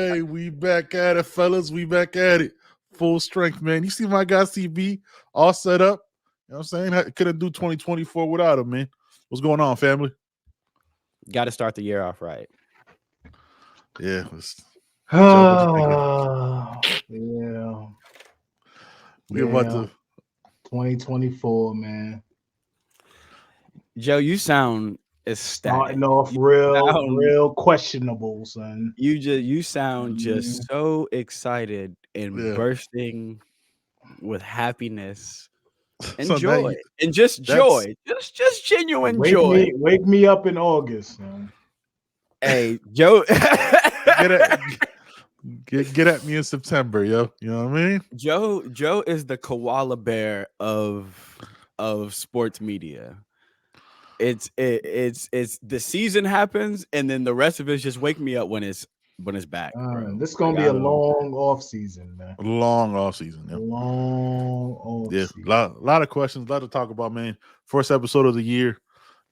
Hey, we back at it, fellas. We back at it. Full strength, man. You see my guy CB all set up. You know what I'm saying? I couldn't do 2024 without him, man. What's going on, family? Got to start the year off right. Yeah. Yeah. We're about to 2024, man. Joe, you sound ecstatic. Starting off real questionable, son. You sound just so excited and bursting with happiness and So joy. And just joy. Just genuine joy. Wake me up in August, son. Hey, Joe. Get at me in September, yo. You know what I mean? Joe is the koala bear of sports media. It's the season happens and then the rest of it is just wake me up when it's back. This is gonna be a long off season, man. Long off season. Yeah. Long off season. Lot of questions, a lot to talk about, man. First episode of the year.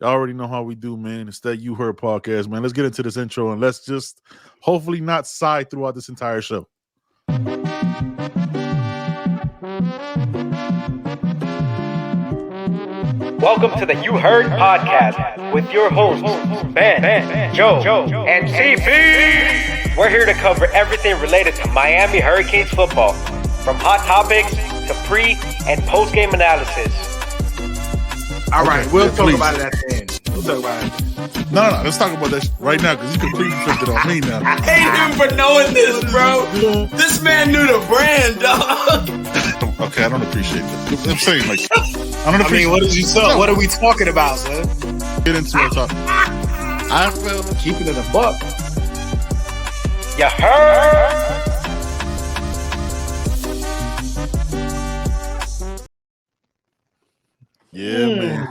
Y'all already know how we do, man. It's that You Heard podcast, man. Let's get into this intro and let's just hopefully not sigh throughout this entire show. Welcome to the You Heard podcast with your hosts, Ben, Joe, and CP. We're here to cover everything related to Miami Hurricanes football, from hot topics to pre- and post-game analysis. All right, we'll talk about it at the end. We'll talk about it. No, let's talk about that right now because you completely flipped it on me now. I hate him for knowing this, bro. This man knew the brand, dog. Okay, I don't appreciate that. I'm saying, like, I mean, what did you say? What are we talking about, son? Get into it. I feel keeping it a buck. You heard? Yeah,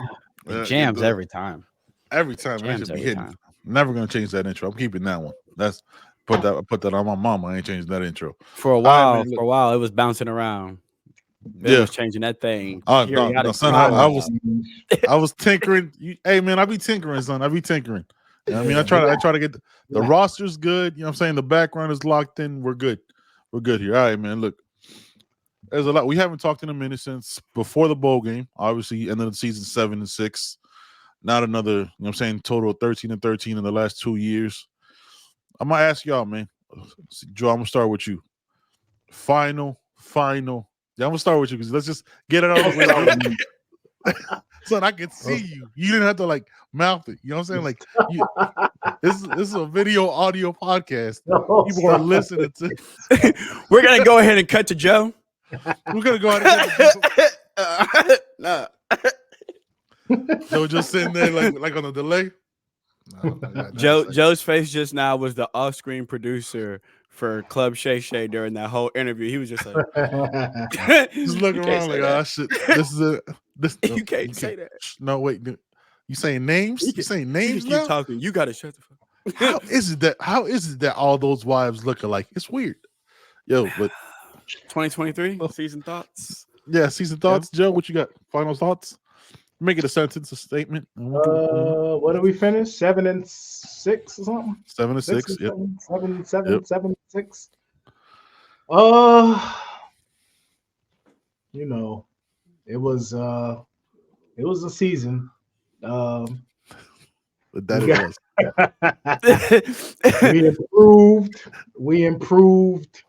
man. Jams every time. Every time. Jams every time. Never gonna change that intro. I'm keeping that one. That's put that on my mama. I ain't changing that intro. For a while, it was bouncing around. It was changing that thing. Oh, no, son, I was tinkering. Hey, man, I be tinkering, son. I be tinkering. You know what I mean, I try to get the roster's good. You know what I'm saying? The background is locked in. We're good. We're good here. All right, man. Look, there's a lot. We haven't talked in a minute since before the bowl game. Obviously, end of the season 7-6. Not another, you know what I'm saying, total of 13-13 in the last 2 years. I'm gonna ask y'all, man. Joe, I'm gonna start with you. Final. Yeah, I'm gonna start with you because let's just get it out of the way. Son, I can see you. You didn't have to like mouth it. You know what I'm saying? Like, this is a video audio podcast. People are listening to. We're gonna go ahead and cut to Joe. We're gonna go ahead and no. Joe just sitting there like on a delay. No, Joe's face just now was the off-screen producer for Club Shay Shay during that whole interview. He was just like, just looking around like, oh shit, this is it. You can't say that. No, wait, you saying names? You saying names? You keep talking. You gotta shut the fuck up. How is it that all those wives look alike? It's weird. Yo, but 2023 season thoughts. Yeah, season thoughts. Joe, what you got? Final thoughts? Make it a sentence, a statement. What did we finish? 7-6 or something? 7-6. Yep. 7-6. You know, it was a season. But We improved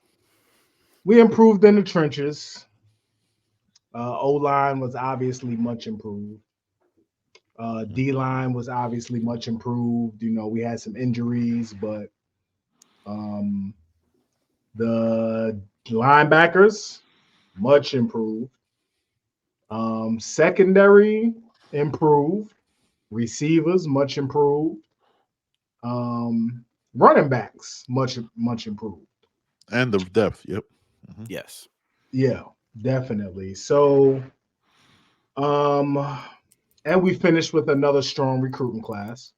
in the trenches. O-line was obviously much improved. D-line was obviously much improved. You know, we had some injuries, but the linebackers, much improved. Secondary, improved. Receivers, much improved. Running backs, much improved. And the depth, yep. Mm-hmm. Yes. Yeah. Definitely. So, and we finished with another strong recruiting class.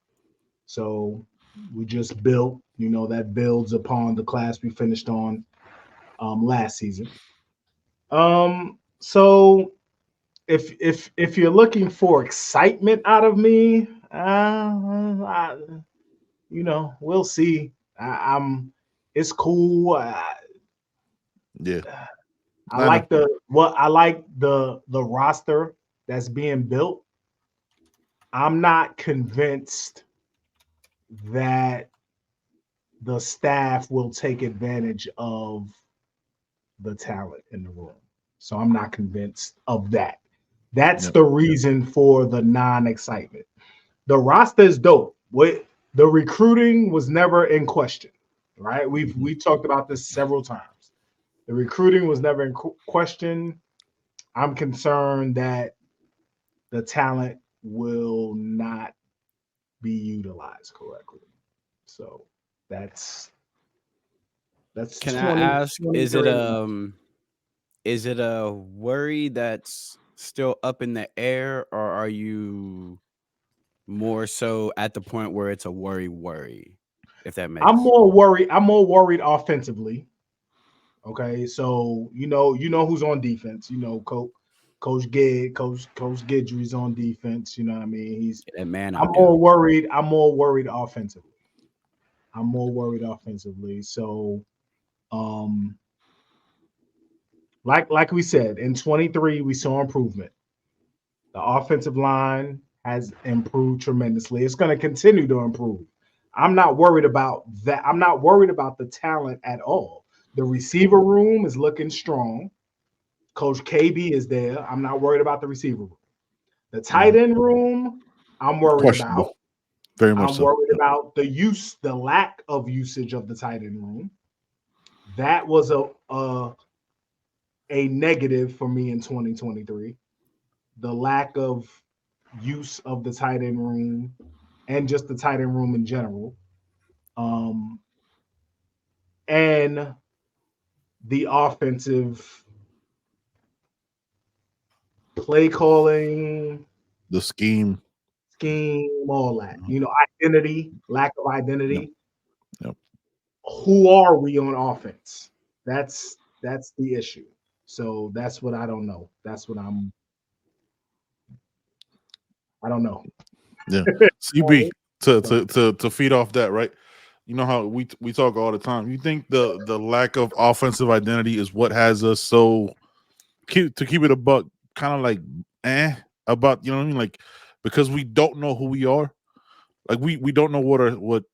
So we just built, you know, that builds upon the class we finished on last season. So if you're looking for excitement out of me, you know, we'll see. It's cool. Yeah. I like the roster that's being built. I'm not convinced that the staff will take advantage of the talent in the room. So I'm not convinced of that. That's the reason for the non-excitement. The roster is dope. The recruiting was never in question, right? We talked about this several times. The recruiting was never in question. I'm concerned that the talent will not be utilized correctly. So that's Can I ask, is it a worry that's still up in the air, or are you more so at the point where it's a worry, if that makes I'm more worried offensively. Okay, so you know who's on defense. You know, Coach Guidry's on defense. You know what I mean? that man I'm out there. more worried offensively. So, like we said, in 23 we saw improvement. The offensive line has improved tremendously. It's going to continue to improve. I'm not worried about that. I'm not worried about the talent at all. The receiver room is looking strong. Coach KB is there. I'm not worried about the receiver room. The tight end room, I'm worried about. Very much I'm worried about the lack of usage of the tight end room. That was a negative for me in 2023. The lack of use of the tight end room and just the tight end room in general. And the offensive play calling, the scheme, all that. You know, identity, lack of identity. Yep. Who are we on offense? That's the issue. So that's what I don't know. That's what I don't know. Yeah. CB, to feed off that, right? You know how we talk all the time. You think the lack of offensive identity is what has us so to keep it a buck, kind of like about, you know what I mean? Like, because we don't know who we are. Like we don't know what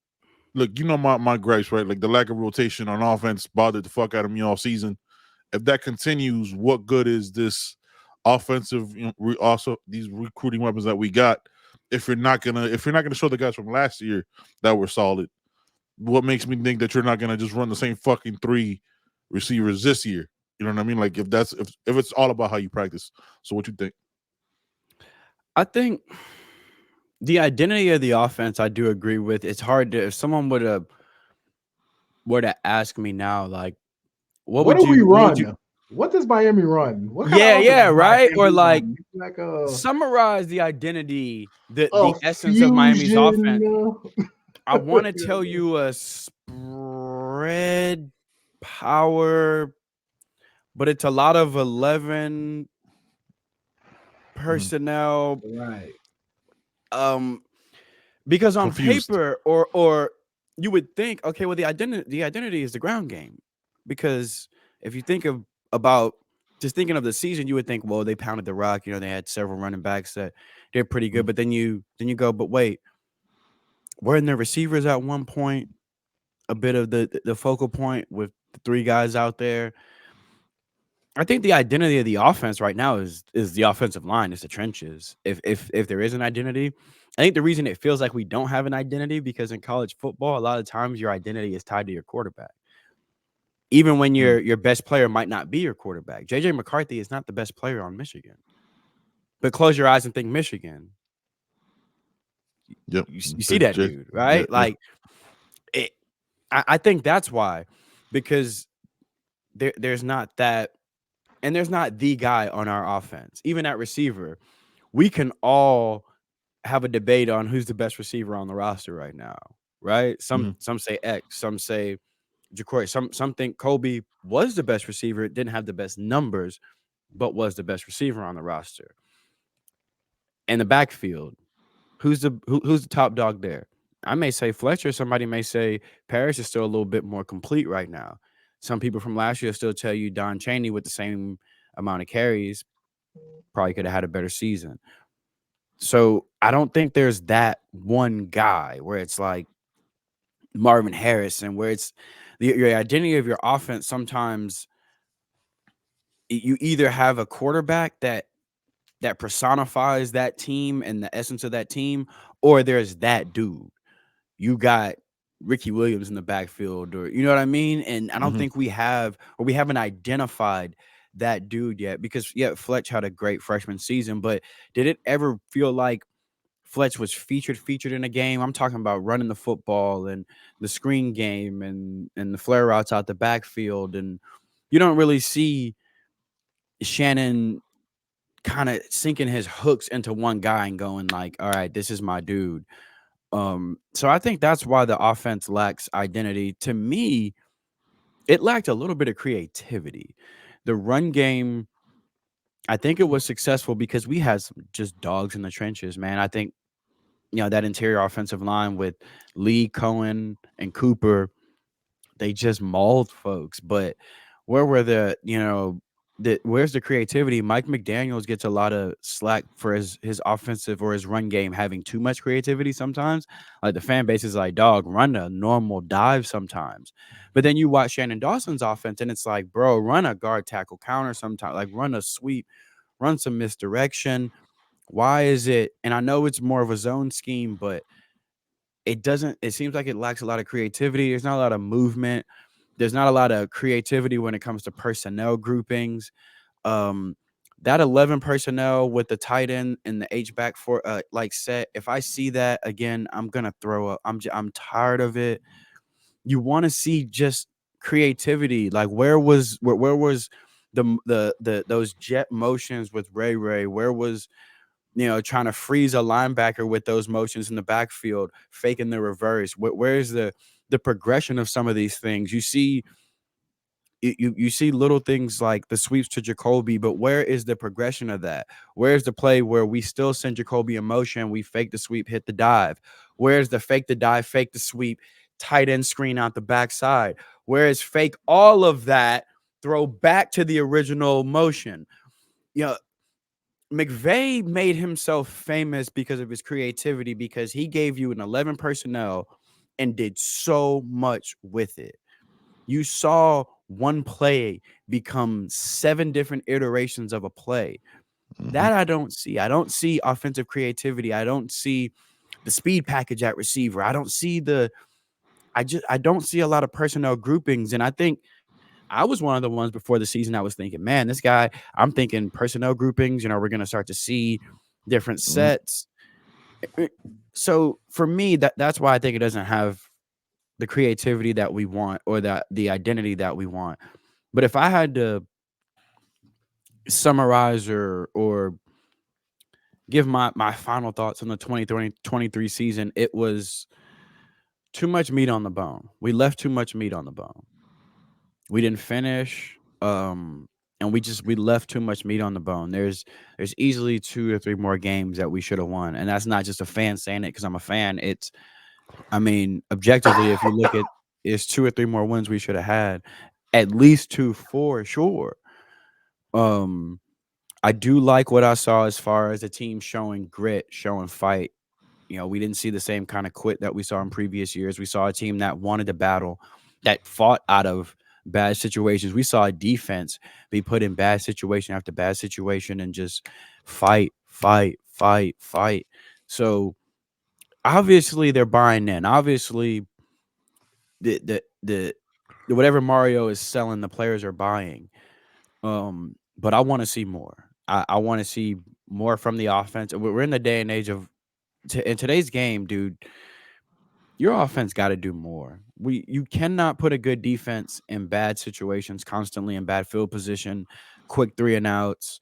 look, you know my gripes, right? Like the lack of rotation on offense bothered the fuck out of me all season. If that continues, what good is this offensive, also these recruiting weapons that we got if you're not gonna show the guys from last year that were solid? What makes me think that you're not gonna just run the same fucking 3 receivers this year? You know what I mean? Like if it's all about how you practice. So what you think? I think the identity of the offense, I do agree with. It's hard to, if someone were to ask me now, like, what do we run? you, what does Miami run? What right? Or like a summarize the identity, the essence fusion. of Miami's offense. I want to tell you a spread power, but it's a lot of 11 personnel. Right. Because on Confused. paper, or you would think, okay, well, the identity is the ground game. Because if you think about just thinking of the season, you would think, well, they pounded the rock. You know, they had several running backs that did pretty good. But then you go, but wait, weren't their receivers at one point a bit of the focal point with the 3 guys out there? I think the identity of the offense right now is the offensive line. It's the trenches. If there is an identity, I think the reason it feels like we don't have an identity because in college football, a lot of times your identity is tied to your quarterback. Even when your best player might not be your quarterback. JJ McCarthy is not the best player on Michigan. But close your eyes and think Michigan. Yep. You see that dude, right? Yeah, like it. I think that's why, because there's not that. And there's not the guy on our offense. Even at receiver, we can all have a debate on who's the best receiver on the roster right now, right? Some say X, some say Jacory, some think Kobe was the best receiver, didn't have the best numbers, but was the best receiver on the roster. In the backfield, who's the top dog there? I may say Fletcher. Somebody may say Parrish is still a little bit more complete right now. Some people from last year still tell you Don Chaney with the same amount of carries probably could have had a better season. So I don't think there's that one guy where it's like Marvin Harrison, where it's your identity of your offense. Sometimes you either have a quarterback that personifies that team and the essence of that team, or there's that dude. You got Ricky Williams in the backfield, or you know what I mean? And I don't think we haven't identified that dude yet, because Fletch had a great freshman season, but did it ever feel like Fletch was featured in a game? I'm talking about running the football and the screen game and the flare routes out the backfield, and you don't really see Shannon kind of sinking his hooks into one guy and going like, all right, this is my dude. So I think that's why the offense lacks identity. To me, it lacked a little bit of creativity. The run game, I think it was successful because we had some just dogs in the trenches, man. I think, that interior offensive line with Lee, Cohen, and Cooper, they just mauled folks. But where were where's the creativity? Mike McDaniels gets a lot of slack for his offensive or his run game having too much creativity sometimes. Like the fan base is like, dog, run a normal dive sometimes. But then you watch Shannon Dawson's offense and it's like, bro, run a guard tackle counter sometimes, like run a sweep, run some misdirection. Why is it? And I know it's more of a zone scheme, but it seems like it lacks a lot of creativity. There's not a lot of movement. There's not a lot of creativity when it comes to personnel groupings. That 11 personnel with the tight end and the H-back for set, if I see that again, I'm gonna throw up. I'm tired of it. You want to see just creativity. Like where was the those jet motions with Ray? Where was trying to freeze a linebacker with those motions in the backfield, faking the reverse? Where's the progression of some of these things? You see little things like the sweeps to Jacoby, but where is the progression of that? Where's the play where we still send Jacoby in motion, we fake the sweep, hit the dive? Where's the fake the dive, fake the sweep, tight end screen out the backside? Whereas fake all of that, throw back to the original motion? McVay made himself famous because of his creativity, because he gave you an 11 personnel and did so much with it. You saw one play become 7 different iterations of a play. That I don't see. I don't see offensive creativity. I don't see the speed package at receiver. I don't see I don't see a lot of personnel groupings. And I think I was one of the ones before the season I was thinking, man, this guy, I'm thinking personnel groupings, we're going to start to see different sets. So for me, that's why I think it doesn't have the creativity that we want, or that the identity that we want. But if I had to summarize or give my final thoughts on the 2023 season, it was too much meat on the bone. We left too much meat on the bone. We didn't finish, and we left too much meat on the bone. There's easily 2 or 3 more games that we should have won, and that's not just a fan saying it because I'm a fan. Objectively, if you look at, it's 2 or 3 more wins we should have had, at least 2 for sure. I do like what I saw as far as the team showing grit, showing fight. We didn't see the same kind of quit that we saw in previous years. We saw a team that wanted to battle, that fought out of bad situations. We saw a defense be put in bad situation after bad situation and just fight. So obviously they're buying in. Obviously the whatever Mario is selling, the players are buying. But I want to see more. I want to see more from the offense. We're in the day and age of in today's game, dude. Your offense got to do more. You cannot put a good defense in bad situations, constantly in bad field position, quick 3 and outs.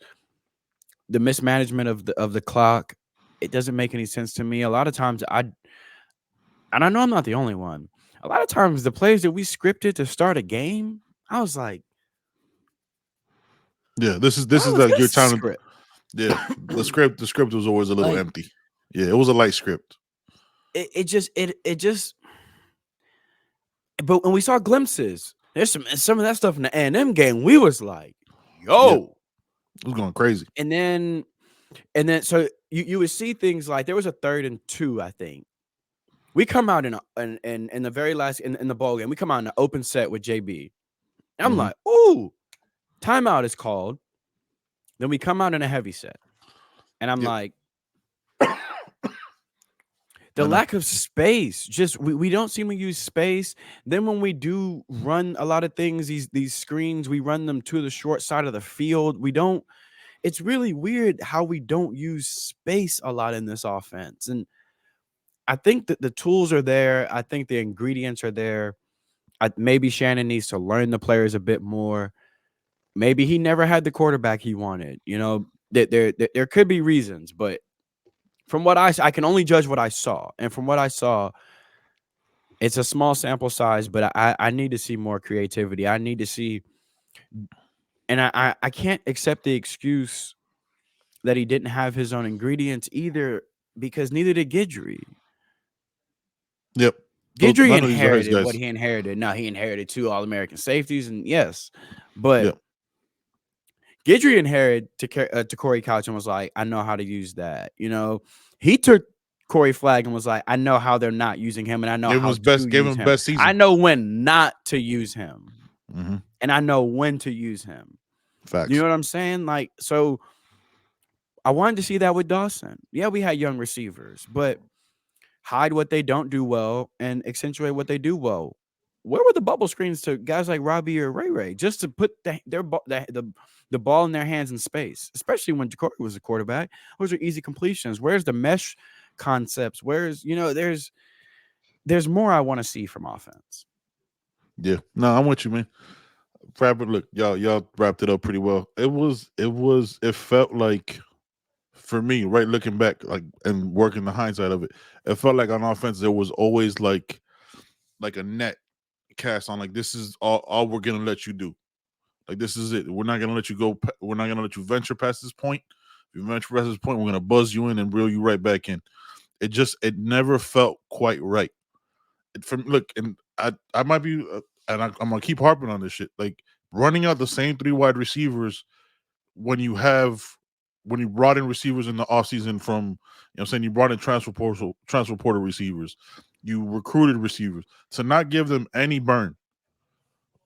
The mismanagement of the clock, it doesn't make any sense to me. A lot of times and I know I'm not the only one. A lot of times the plays that we scripted to start a game, I was like, yeah, this is like your time to, yeah, the script was always a little empty. Yeah, it was a light script. it just. But when we saw glimpses, there's some of that stuff in the A&M game. We was like, yo, it was going crazy. And then so you would see things like there was a 3rd and 2, I think. We come out in the very last in the ball game. We come out in an open set with JB. And I'm like, ooh, timeout is called. Then we come out in a heavy set, and I'm like, the lack of space. Just we don't seem to use space. Then when we do run a lot of things, these screens, we run them to the short side of the field. We don't. It's really weird how we don't use space a lot in this offense. And I think that the tools are there. I think the ingredients are there. Maybe Shannon needs to learn the players a bit more. Maybe he never had the quarterback he wanted. You know, there could be reasons, but from what I can only judge what I saw. And from what I saw, it's a small sample size, but I need to see more creativity. I need to see, and I can't accept the excuse that he didn't have his own ingredients either, because neither did Guidry. Yep. Guidry inherited what he inherited. Now, he inherited 2 All-American safeties, and yes, but Guidry inherited to Corey Couch and was like, I know how to use that. You know, he took Corey Flagg and was like, I know how they're not using him, and I know how to use him. Best season. I know when not to use him, and I know when to use him. Facts. You know what I'm saying? Like, so I wanted to see that with Dawson. Yeah, we had young receivers, but hide what they don't do well and accentuate what they do well. Where were the bubble screens to guys like Robbie or Ray just to put the ball in their hands in space, especially when Jacory was a quarterback? Those are easy completions. Where's the mesh concepts? Where's, you know, there's more I want to see from offense. Yeah, no, I'm with you, man. Look, y'all wrapped it up pretty well. It felt like, for me, right, looking back, like, and working the hindsight of it, it felt like on offense there was always like a net cast on, like, this is all we're gonna let you do. Like, this is it. We're not gonna let you go. We're not gonna let you venture past this point. If you venture past this point, we're gonna buzz you in and reel you right back in. It never felt quite right. And I might be, and I'm gonna keep harping on this shit. Like, running out the same 3 wide receivers when you brought in receivers in the offseason from, you know what I'm saying, you brought in transfer portal receivers, you recruited receivers, to not give them any burn.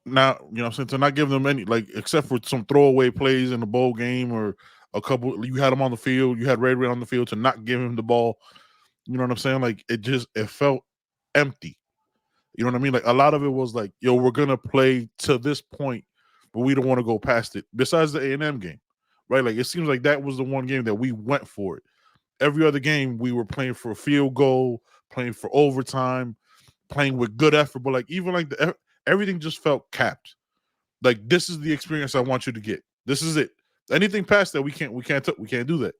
Now, you know what I'm saying, to not give them any, like, except for some throwaway plays in the bowl game or a couple, you had them on the field, you had Ray on the field, to not give him the ball. You know what I'm saying? Like, it felt empty. You know what I mean? Like, a lot of it was like, yo, we're going to play to this point, but we don't want to go past it. Besides the A&M game, right? Like, it seems like that was the one game that we went for it. Every other game, we were playing for a field goal, playing for overtime, playing with good effort. But, like, even like everything just felt capped. Like, this is the experience I want you to get. This is it. Anything past that, we can't do that.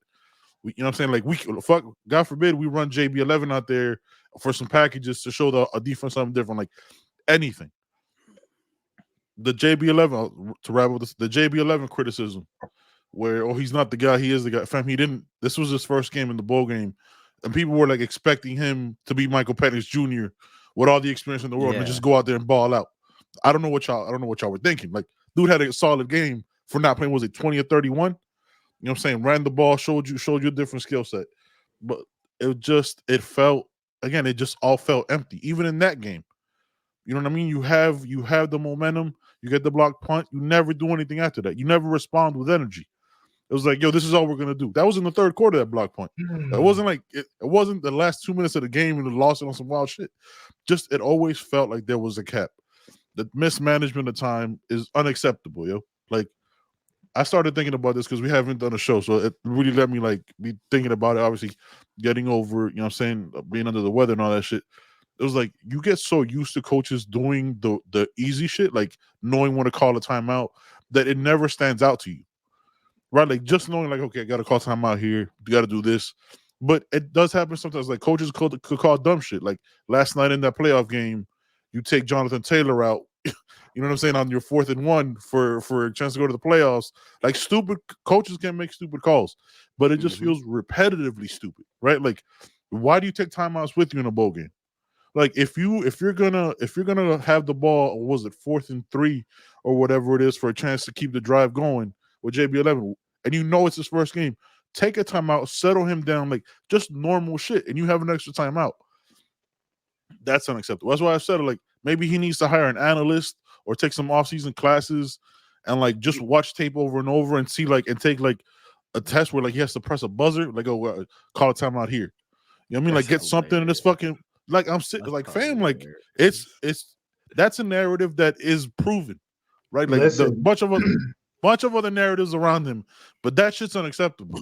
You know what I'm saying? Like, God forbid we run JB11 out there for some packages to show a defense something different. Like, anything. The JB11, to wrap up the JB11 criticism, where, he's not the guy, he is the guy. Fam, this was his first game in the bowl game, and people were like expecting him to be Michael Penix Jr. with all the experience in the world and just go out there and ball out. I don't know what y'all were thinking. Like, dude had a solid game for not playing. Was it 20 or 31? You know what I'm saying? Ran the ball, showed you a different skill set. But it just all felt empty, even in that game. You know what I mean? You have the momentum, you get the block punt, you never do anything after that. You never respond with energy. It was like, yo, this is all we're gonna do. That was in the 3rd quarter, that block punt. It wasn't like it wasn't the last 2 minutes of the game and lost it on some wild shit. Just, it always felt like there was a cap. The mismanagement of time is unacceptable, yo. Like, I started thinking about this because we haven't done a show, so it really let me, like, be thinking about it. Obviously, getting over, you know what I'm saying, being under the weather and all that shit. It was like, you get so used to coaches doing the easy shit, like knowing when to call a timeout, that it never stands out to you, right? Like, just knowing, like, okay, I got to call timeout here, you got to do this. But it does happen sometimes. Like, coaches could call dumb shit. Like, last night in that playoff game, you take Jonathan Taylor out, you know what I'm saying, on your 4th and 1 for a chance to go to the playoffs. Like, stupid coaches can make stupid calls, but it just feels repetitively stupid, right? Like, why do you take timeouts with you in a bowl game? Like if you're gonna have the ball, what was it 4th and 3 or whatever it is for a chance to keep the drive going with JB11, and you know it's his first game, take a timeout, settle him down, like just normal shit, and you have an extra timeout. That's unacceptable. That's why I said like maybe he needs to hire an analyst or take some off-season classes and like just watch tape over and over and see like and take like a test where like he has to press a buzzer, like call a timeout here. You know what I mean? Like get something in this fucking. Like I'm sitting, like fam, like it's that's a narrative that is proven, right? Like the bunch of other narratives around him, but that shit's unacceptable.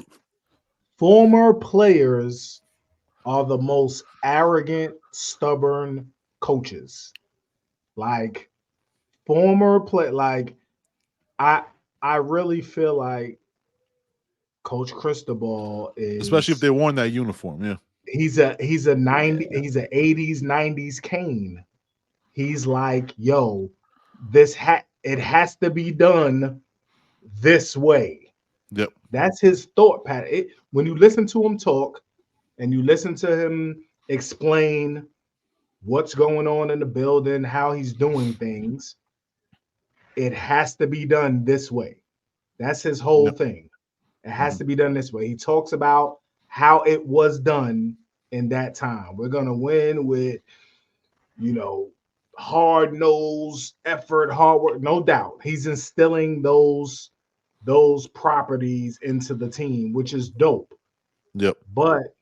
Former players are the most arrogant, stubborn coaches. Like I really feel like Coach Cristobal is, especially if they worn that uniform, yeah. He's a 80s, 90s Kane. He's like, yo, it has to be done this way. Yep. That's his thought pattern. When you listen to him talk and you listen to him explain what's going on in the building, how he's doing things, it has to be done this way. That's his whole thing. It has to be done this way. He talks about how it was done in that time. We're going to win with, hard-nosed effort, hard work, no doubt. He's instilling those properties into the team, which is dope. Yep. But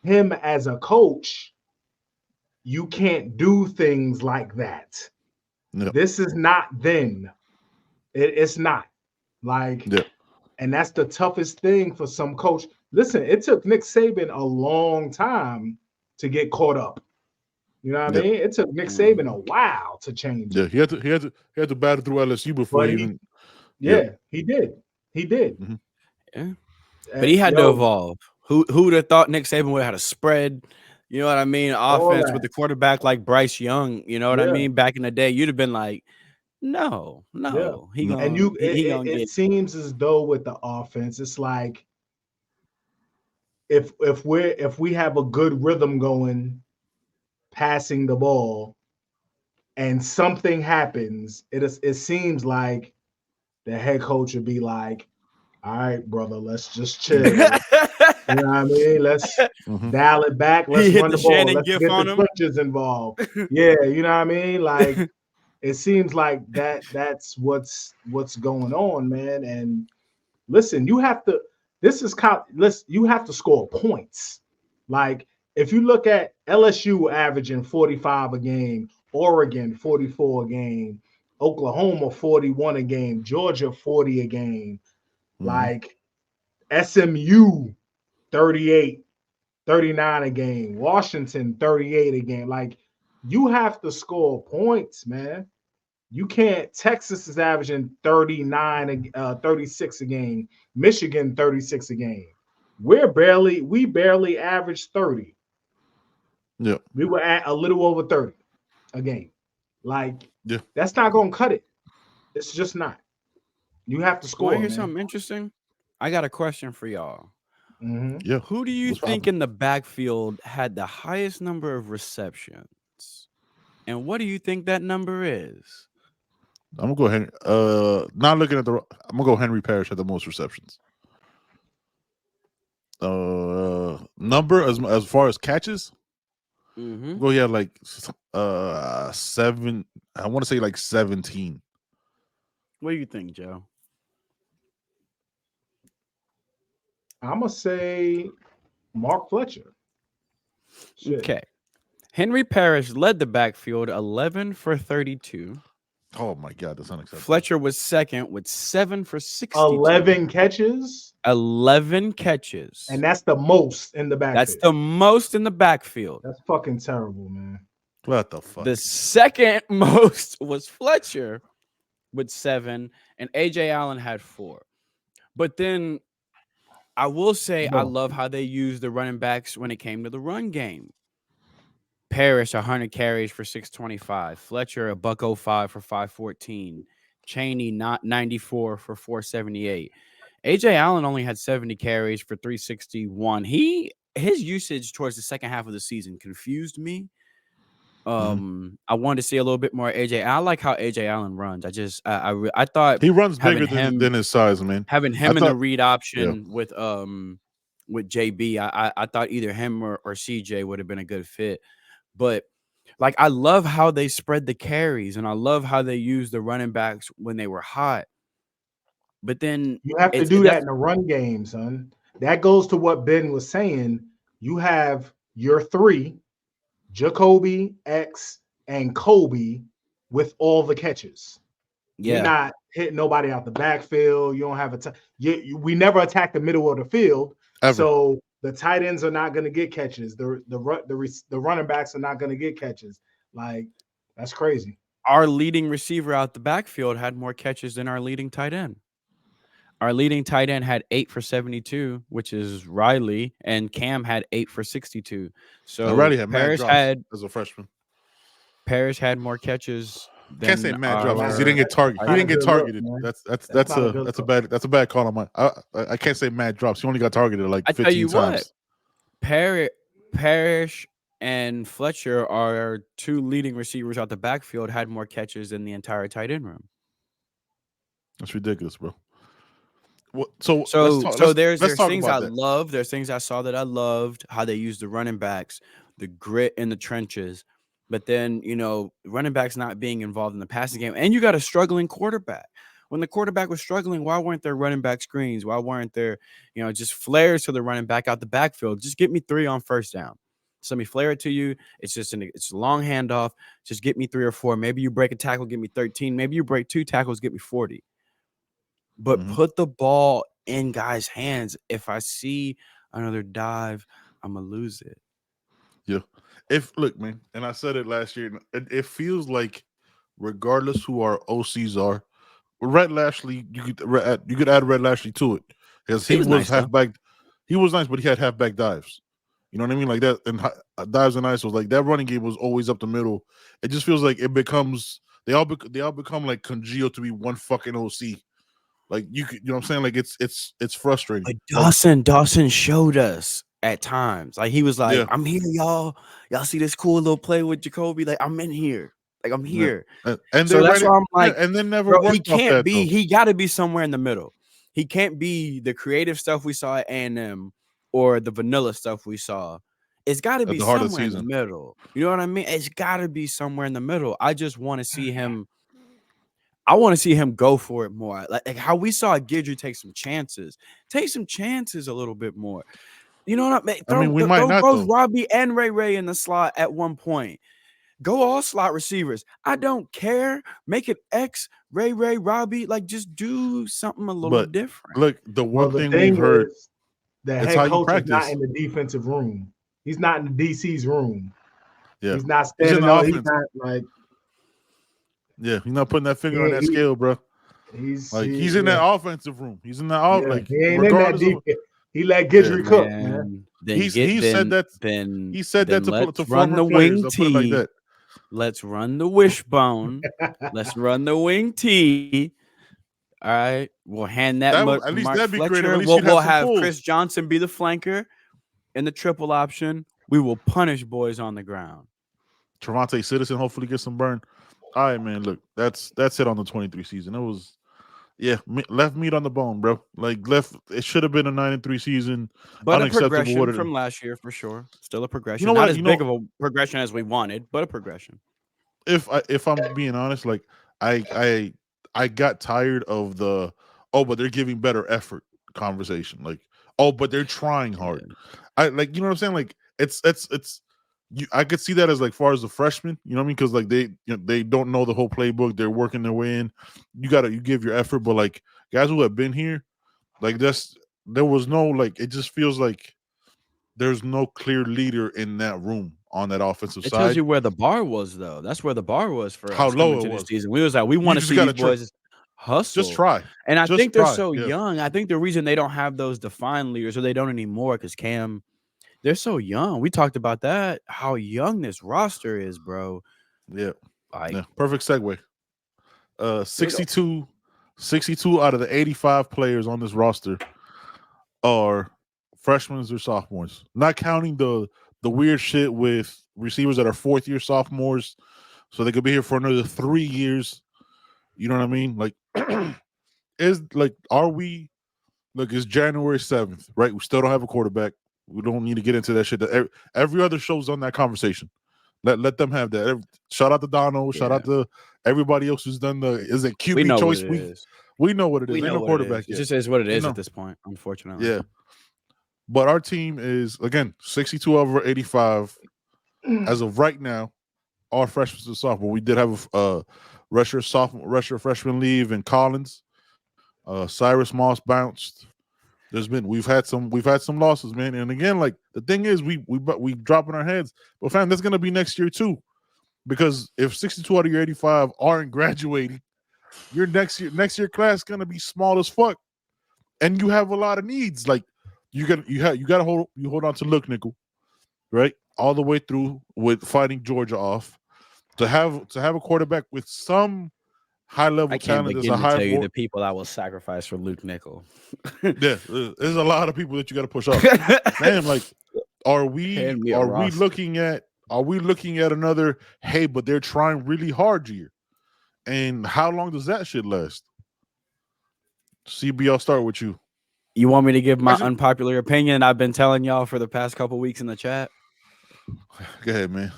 him as a coach, you can't do things like that. Yep. This is not then. It's not. Like, yep. And that's the toughest thing for some coach. Listen, it took Nick Saban a long time to get caught up. You know what I mean? It took Nick Saban a while to change. Yeah, he had to battle through LSU before he even. He did. Mm-hmm. Yeah, but he had to evolve. Who would have thought Nick Saban would have had a spread? You know what I mean? Offense with a quarterback like Bryce Young. You know what I mean? Back in the day, you'd have been like, no. It seems as though with the offense, it's like if we have a good rhythm going, passing the ball, and something happens, it seems like the head coach would be like, all right, brother, let's just chill. You know what I mean? Let's dial it back. Let's run the ball. Let's get the coaches involved. Yeah, you know what I mean? Like, it seems like that's what's going on, man. And listen, you have to score points. Like, if you look at LSU averaging 45 a game, Oregon 44 a game, Oklahoma 41 a game, Georgia 40 a game, like SMU 38, 39 a game, Washington 38 a game. Like, you have to score points, man. You can't. Texas is averaging 36 a game, Michigan 36 a game. We barely averaged 30. Yeah. We were at a little over 30 a game. Like, that's not going to cut it. It's just not. You have to score. Want to hear something interesting? I got a question for y'all. Mm-hmm. Yeah. Who do you think in the backfield had the highest number of receptions? And what do you think that number is? I'm gonna go not looking at I'm gonna go Henry Parrish had the most receptions. Number as far as catches, go yeah, like 7. I want to say like 17. What do you think, Joe? I'm gonna say Mark Fletcher. Shit. Okay. Henry Parrish led the backfield 11 for 32. Oh my God, that's unacceptable. Fletcher was second with 7 for 62. 11 catches. 11 catches. And that's the most in the backfield. That's the most in the backfield. That's fucking terrible, man. What the fuck? The second most was Fletcher with 7, and AJ Allen had 4. But then I will say I love how they used the running backs when it came to the run game. Parrish 100 carries for 625. Fletcher $105 for 514. Chaney 94 for 478. AJ Allen only had 70 carries for 361. He his usage towards the second half of the season confused me. I wanted to see a little bit more AJ. I like how AJ Allen runs. I thought he runs having bigger him than his size, man. having I him in the thought, read option with JB. I thought either him or CJ would have been a good fit. But like, I love how they spread the carries, and I love how they use the running backs when they were hot. But then You have to do that in the run game, son. That goes to what Ben was saying. You have your three, Jacoby, X, and Kobe, with all the catches. Yeah. You're not hitting nobody out the backfield. You don't have we never attack the middle of the field. Ever. So the tight ends are not going to get catches. The running backs are not going to get catches. Like, that's crazy. Our leading receiver out the backfield had more catches than our leading tight end. Our leading tight end had 8 for 72, which is Riley, and Cam had 8 for 62. So Riley had Parrish mad drops as a freshman. Parrish had more catches. Can't say mad drops because he didn't get targeted. He didn't get targeted. That's a bad call on mine. I can't say mad drops. He only got targeted like 15 times. I tell you what, Parrish and Fletcher are our two leading receivers out the backfield, had more catches than the entire tight end room. That's ridiculous, bro. There's things I love. There's things I saw that I loved, how they used the running backs, the grit in the trenches. But then, running backs not being involved in the passing game. And you got a struggling quarterback. When the quarterback was struggling, why weren't there running back screens? Why weren't there, just flares to the running back out the backfield? Just get me 3 on first down. So let me flare it to you. It's a long handoff. Just get me 3 or 4. Maybe you break a tackle, get me 13. Maybe you break 2 tackles, get me 40. But put the ball in guys' hands. If I see another dive, I'm going to lose it. Yeah. Look, man, and I said it last year, it feels like regardless who our OCs are, Rhett Lashley, you could add Rhett Lashley to it because he was nice, halfback. He was nice, but he had halfback dives. You know what I mean? Like that, and dives and ice was like that. Running game was always up the middle. It just feels like it becomes they all become like congealed to be one fucking OC. Like you know what I'm saying? Like it's frustrating. But Dawson showed us at times. Like he was like, yeah. I'm here, y'all. Y'all see this cool little play with Jacoby? Like, I'm in here. Like, I'm here. Yeah. And so that's why I'm like, and then never worked. He can't be, he gotta be somewhere in the middle. He can't be the creative stuff we saw at A&M or the vanilla stuff we saw. It's gotta be somewhere in the middle. You know what I mean? It's gotta be somewhere in the middle. I just want to see him. I want to see him go for it more. Like how we saw Guidry take some chances. Take some chances a little bit more. You know what I mean? We might not both Robbie and Ray in the slot at one point. Go all slot receivers. I don't care. Make it X, Ray, Robbie. Like, just do something a little different. Look, the thing we've heard, the head coach is not in the defensive room. He's not in the DC's room. Yeah, he's not standing up. He's not like. Yeah, he's not putting that finger on that scale, bro. He's in that offensive room. He's in that like he ain't in that defense. He let Guidry cook, man. He said that to run the wing tee. Like that. Let's run the wishbone. Let's run the wing tee. All right, we'll hand that at least that'd be Fletcher. We'll have Chris Johnson be the flanker in the triple option. We will punish boys on the ground. Trevante Citizen hopefully gets some burn. All right, man. Look, that's it on the 23 season. It was. Yeah, left meat on the bone, bro. Like it should have been a 9-3 season, but a progression from last year for sure. Still a progression. Not as big of a progression as we wanted, but a progression. If I'm being honest, like I got tired of the but they're giving better effort conversation. Like but they're trying hard. I like you know what I'm saying. Like it's. I could see that as like far as the freshmen, you know what I mean? Because like they don't know the whole playbook, they're working their way in. You give your effort, but like guys who have been here, like there was no like it just feels like there's no clear leader in that room on that offensive side. It tells you where the bar was, though. That's where the bar was for how us low it was. Season. We was like, we want to see these boys hustle, just try, and I think they're so young. I think the reason they don't have those defined leaders, or they don't anymore, because Cam. They're so young. We talked about that, how young this roster is, bro. Yeah. Perfect segue. 62 out of the 85 players on this roster are freshmen or sophomores, not counting the weird shit with receivers that are 4th-year sophomores, so they could be here for another 3 years. You know what I mean? Like, are we? Look, it's January 7th, right? We still don't have a quarterback. We don't need to get into that shit. Every other show's on that conversation. Let them have that. Shout out to Donald. Shout out to everybody else who's done is it QB we know choice what it week? is. We know what it is. We Ain't know no what quarterback it yet. just is what it is at this point, unfortunately. Yeah. But our team is, again, 62 over 85 as of right now. All freshmen and sophomore. We did have a rusher freshman leave in Collins. Cyrus Moss bounced. We've had some losses, man. And again, like the thing is, we dropping our heads. But fam, that's gonna be next year too, because if 62 out of your 85 aren't graduating, your next year class is gonna be small as fuck, and you have a lot of needs. Like you gotta hold on to Luke Nickel, right, all the way through with fighting Georgia off to have a quarterback with some high level I can't talent. begin to tell you the people I will sacrifice for Luke Nickel. Yeah, there's a lot of people that you got to push off. Man, like, are we looking at another? Hey, but they're trying really hard year, and how long does that shit last? CB, I'll start with you. You want me to give my unpopular opinion? I've been telling y'all for the past couple weeks in the chat. Go ahead, man.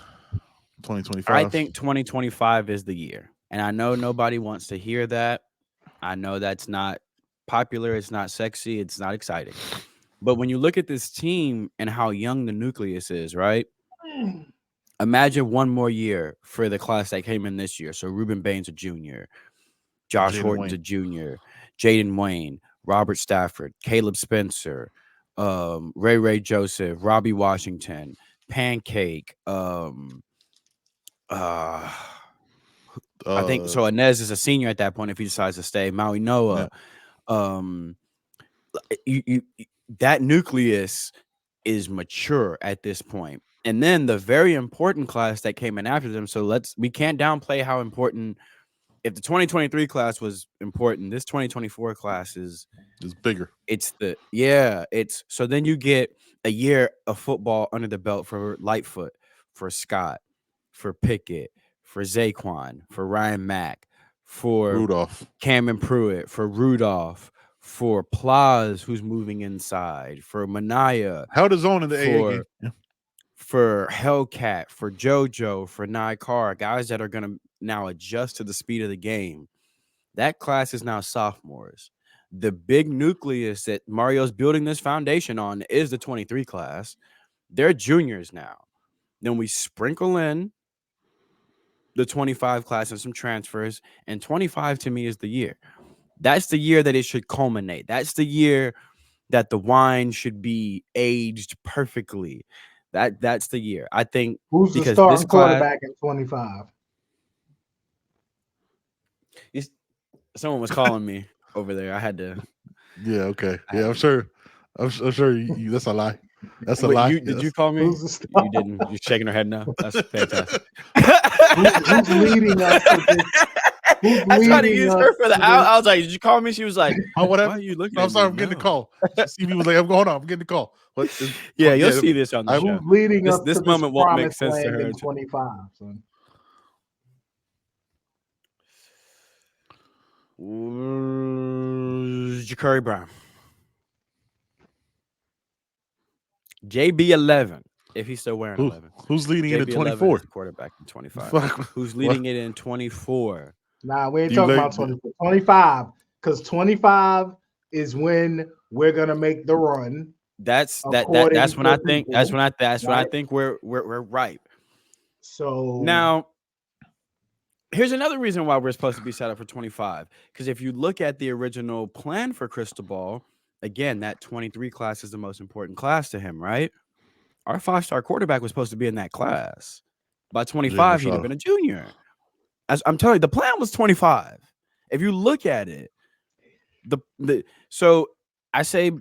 2025. I think 2025 is the year. And I know nobody wants to hear that. I know that's not popular. It's not sexy. It's not exciting. But when you look at this team and how young the nucleus is, right? Imagine one more year for the class that came in this year. So Ruben Bain's a junior. Josh Horton's a junior. Jaden Wayne, Robert Stafford, Caleb Spencer, Ray Joseph, Robbie Washington, Pancake, I think so. Inez is a senior at that point if he decides to stay. Maui Noah, that nucleus is mature at this point. And then the very important class that came in after them. So we can't downplay how important. If the 2023 class was important, this 2024 class is bigger. So then you get a year of football under the belt for Lightfoot, for Scott, for Pickett, for Zaquan, for Ryan Mack, for Rudolph, Cameron Pruitt, for Rudolph, for Plaz, who's moving inside, for Manaya, held his own in the AA game. Yeah. For Hellcat, for JoJo, for Naikar, guys that are going to now adjust to the speed of the game. That class is now sophomores. The big nucleus that Mario's building this foundation on is the 23 class. They're juniors now. Then we sprinkle in the 25 class and some transfers, and 25 to me is the year. That's the year that it should culminate. That's the year that the wine should be aged perfectly. That's the year. I think. Who's the starting quarterback at 25? Someone was calling me over there. I had to. Yeah. Okay. Yeah. I'm sure. I'm sure you. That's a lie. That's a lie. Did you call me? You didn't. You're shaking her head no. That's fantastic. Who's leading us to this? I tried to use her for the out. I was like, "Did you call me?" She was like, "Why are you looking?" I'm sorry, I'm getting the call. CB was like, "I'm going on. I'm getting the call." But you'll see this on the show. Who's leading us? This moment won't make sense to her. In 25. Son. Ja'Cory Brown. JB11, if he's still wearing 11. Who's leading it in 24? Quarterback in 25. Who's leading it in 24? Nah, we ain't talking about 24. 25, because 25 is when we're gonna make the run. That's when I think. That's when I think we're ripe. So now, here's another reason why we're supposed to be set up for 25. Because if you look at the original plan for Cristobal, again, that 23 class is the most important class to him, right? Our 5-star quarterback was supposed to be in that class. By 25, he'd have been a junior. As I'm telling you, the plan was 25. If you look at it, so I say,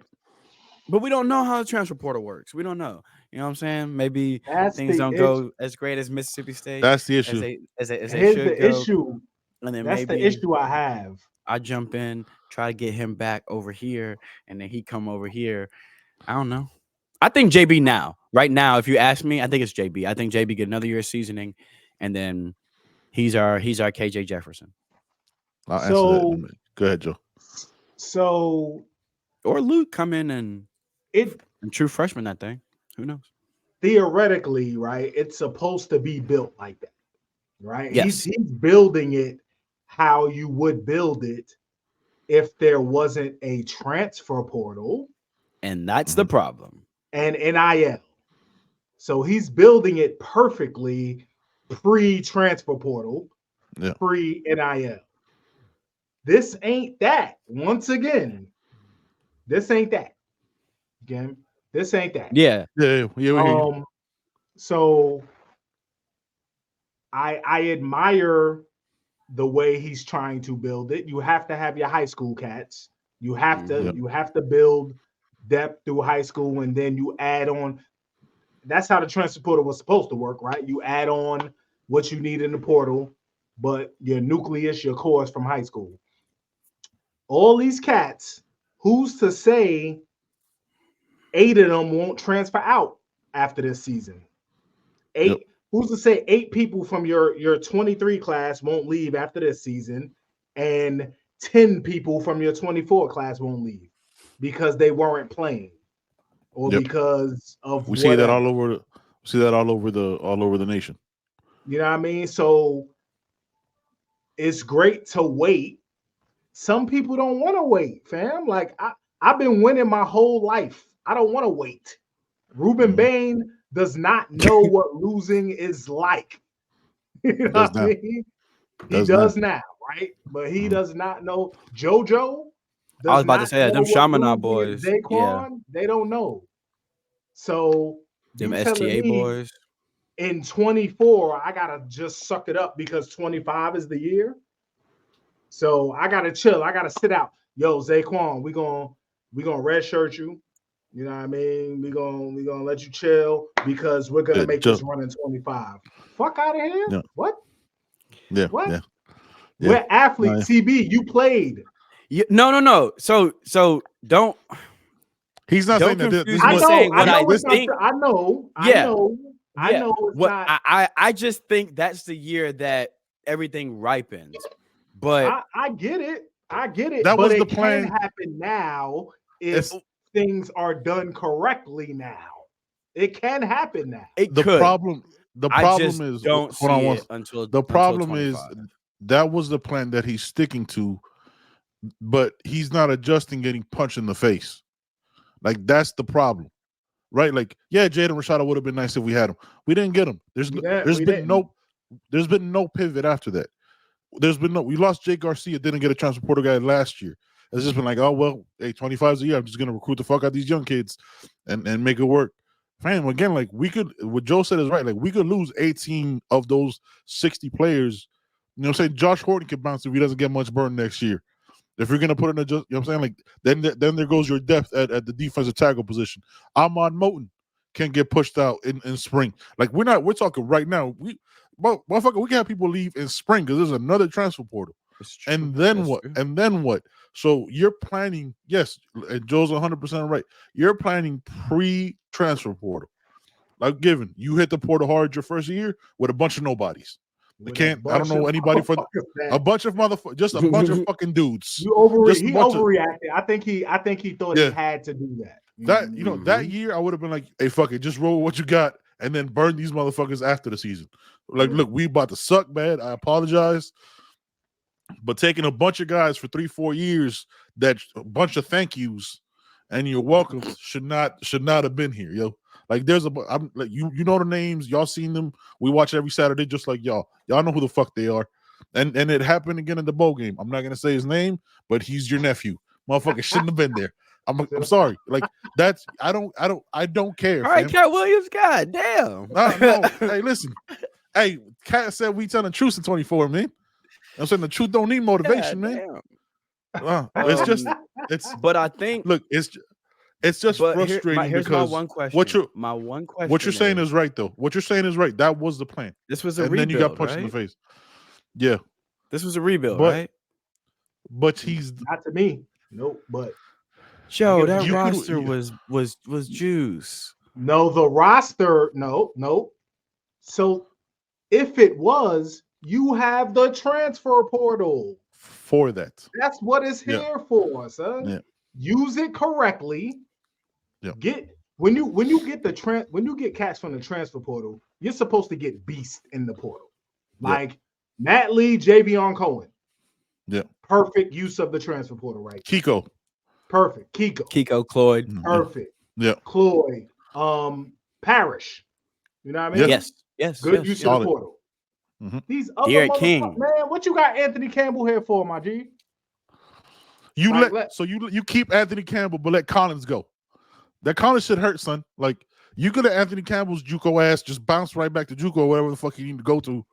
but we don't know how the transfer portal works. We don't know. You know what I'm saying? Maybe things don't go as great as Mississippi State. That's the issue. Here's the issue. And then that's the issue I have. I jump in, try to get him back over here, and then he come over here. I don't know. I think JB now. Right now, if you ask me, I think it's JB. I think JB get another year of seasoning, and then he's our KJ Jefferson. I'll answer that in a minute. Go ahead, Joe. So or Luke come in and true freshman that thing. Who knows? Theoretically, right? It's supposed to be built like that, right? Yes. He's building it how you would build it if there wasn't a transfer portal. And that's the problem. And NIL. So he's building it perfectly pre-transfer portal, pre-NIL. This ain't that. Once again, this ain't that. Again, this ain't that. Yeah. So I admire the way he's trying to build it. You have to have your high school cats. You have to build depth through high school, and then you add on. That's how the transfer portal was supposed to work, right? You add on what you need in the portal, but your nucleus, your core is from high school. All these cats, who's to say 8 of them won't transfer out after this season? 8. Yep. Who's to say 8 people from your 23 class won't leave after this season, and 10 people from your 24 class won't leave because they weren't playing, or because of we see that all over. See that all over the nation. You know what I mean? So it's great to wait. Some people don't want to wait, fam. Like I've been winning my whole life. I don't want to wait. Ruben Bain does not know what losing is like. You know what I mean? He does now, right? But he does not know. JoJo. I was about to say that. Them Chaminade boys. Daquan, they don't know. So them STA boys. In 24, I gotta just suck it up because 25 is the year. So I gotta chill. I gotta sit out. Yo, Zaquan, we gonna redshirt you. You know what I mean? We gonna let you chill because we're gonna make this run in 25. Fuck out of here. Yeah. What? Yeah. What? Yeah. We're athletes. CB, you played. No. So don't. He's not saying that. I know. I just think that's the year that everything ripens. But I get it. That was the plan. Can happen now if things are done correctly now. It can happen now. The problem is don't see it until the problem is that was the plan that he's sticking to, but he's not adjusting getting punched in the face. Like that's the problem, right? Like, yeah, Jaden Rashada would have been nice if we had him. We didn't get him. There's been no pivot after that. We lost Jake Garcia, didn't get a transfer portal guy last year. It's just been like, oh well, hey, 25 a year. I'm just gonna recruit the fuck out of these young kids and make it work. Fam, again, like what Joe said is right. Like we could lose 18 of those 60 players. You know what I'm saying? Josh Horton could bounce if he doesn't get much burn next year. If you're gonna put in you know what I'm saying? Like then there goes your depth at the defensive tackle position. Ahmad Moten can get pushed out in spring. Like we're talking right now. Motherfucker, we can have people leave in spring because there's another transfer portal. And then what? And then what? So you're planning, yes, and Joe's 100% right. You're planning pre-transfer portal. Like given you hit the portal hard your first year with a bunch of nobodies. I don't know anybody for a bunch of motherfuckers, just a bunch of fucking dudes. He overreacted. I think he thought he had to do that. That year I would have been like, hey, fuck it, just roll what you got and then burn these motherfuckers after the season. Like, look, we about to suck bad. I apologize. But taking a bunch of guys for 3-4 years, that a bunch of thank yous and you're welcome should not have been here, yo. Like I'm like you know the names, y'all seen them. We watch every Saturday just like y'all. Y'all know who the fuck they are. And it happened again in the bowl game. I'm not gonna say his name, but he's your nephew. Motherfucker shouldn't have been there. I'm sorry. Like that's I don't care. All right, Cat Williams, god damn. No. Hey, listen. Hey, Cat said we telling the truth in 24, man. I'm saying the truth don't need motivation, man. But I think it's just frustrating here's because my one question. What you're saying is right, though. What you're saying is right. That was the plan. This was a rebuild, then you got punched in the face. Yeah, this was a rebuild, right? But he's not to me. Nope. But Joe, that roster was juice. No, the roster, no. So if it was, you have the transfer portal for that. That's what it's here for, son. Yeah. Use it correctly. Yeah. When you get cats from the transfer portal, you're supposed to get beast in the portal. Like Matt Lee, Javion Cohen. Yeah. Perfect use of the transfer portal, right? Kiko. Perfect. Kiko Cloyd. Perfect. Yeah. Cloyd. Parrish. You know what I mean? Yes. Good use of the portal. Mm-hmm. These other Derek King. Man, what you got Anthony Campbell here for, my G? You keep Anthony Campbell, but let Collins go. That Collins should hurt, son. Like you could have Anthony Campbell's JUCO ass just bounce right back to JUCO or whatever the fuck you need to go to,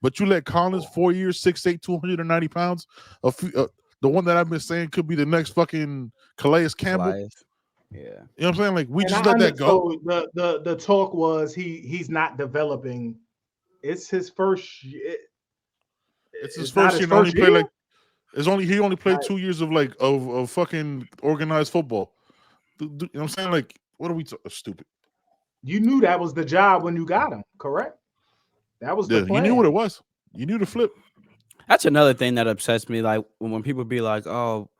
but you let Collins 4 years, 6'8", 290 pounds, the one that I've been saying could be the next fucking Calais Campbell. Yeah, you know what I'm saying? Like we just let that go. So the talk was he's not developing. It's his first year. It's his first year. He only played 2 years of fucking organized football. You know what I'm saying? Like, what are we stupid? You knew that was the job when you got him, correct? That was the plan. You knew what it was. You knew the flip. That's another thing that upsets me. Like when people be like, "Oh,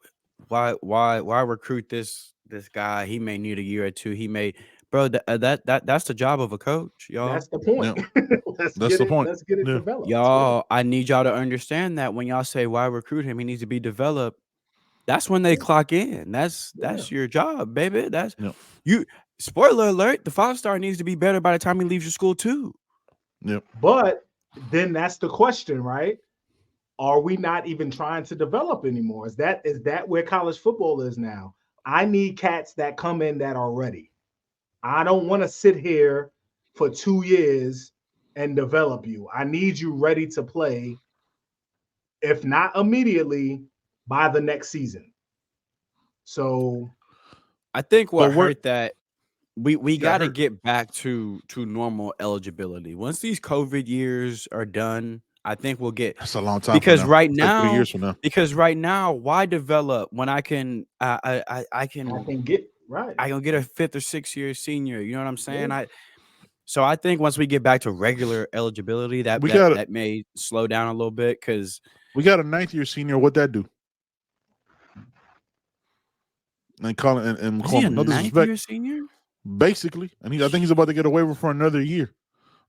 why recruit this guy? He may need a year or two. He may." Bro, that's the job of a coach, y'all. That's the point. Yeah. That's the point. Let's get it developed. Y'all, I need y'all to understand that when y'all say why recruit him, he needs to be developed. That's when they clock in. That's your job, baby. That's you. Spoiler alert: the 5-star needs to be better by the time he leaves your school too. Yep. But then that's the question, right? Are we not even trying to develop anymore? Is that where college football is now? I need cats that come in that are ready. I don't want to sit here for 2 years and develop you. I need you ready to play, if not immediately, by the next season. So I think what hurt that we got to get back to normal eligibility. Once these COVID years are done, I think we'll get. That's a long time. Because right now, 3 years from now. Because right now, why develop when I can get right? I can get a 5th or 6th year senior. You know what I'm saying? So I think once we get back to regular eligibility, that may slow down a little bit because we got a 9th year senior. What'd that do? And Colin and McCormick. No disrespect. 9th year senior? Basically, and I think he's about to get a waiver for another year.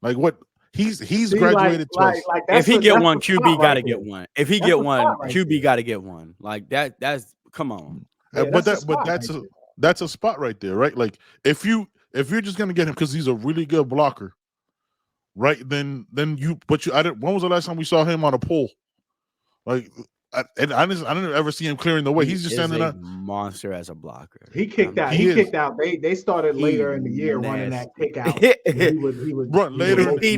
Like what? He's graduated twice. If he get one, QB got to get one. If he get one, QB got to get one. Like that. That's come on. That's a spot right there, right? Like if you're just gonna get him because he's a really good blocker, right? Then you. When was the last time we saw him on a pole? Like. I didn't ever see him clearing the way. He's just standing up. Monster as a blocker. He kicked out. He kicked out. They started later in the year running that kick out. He would run later. He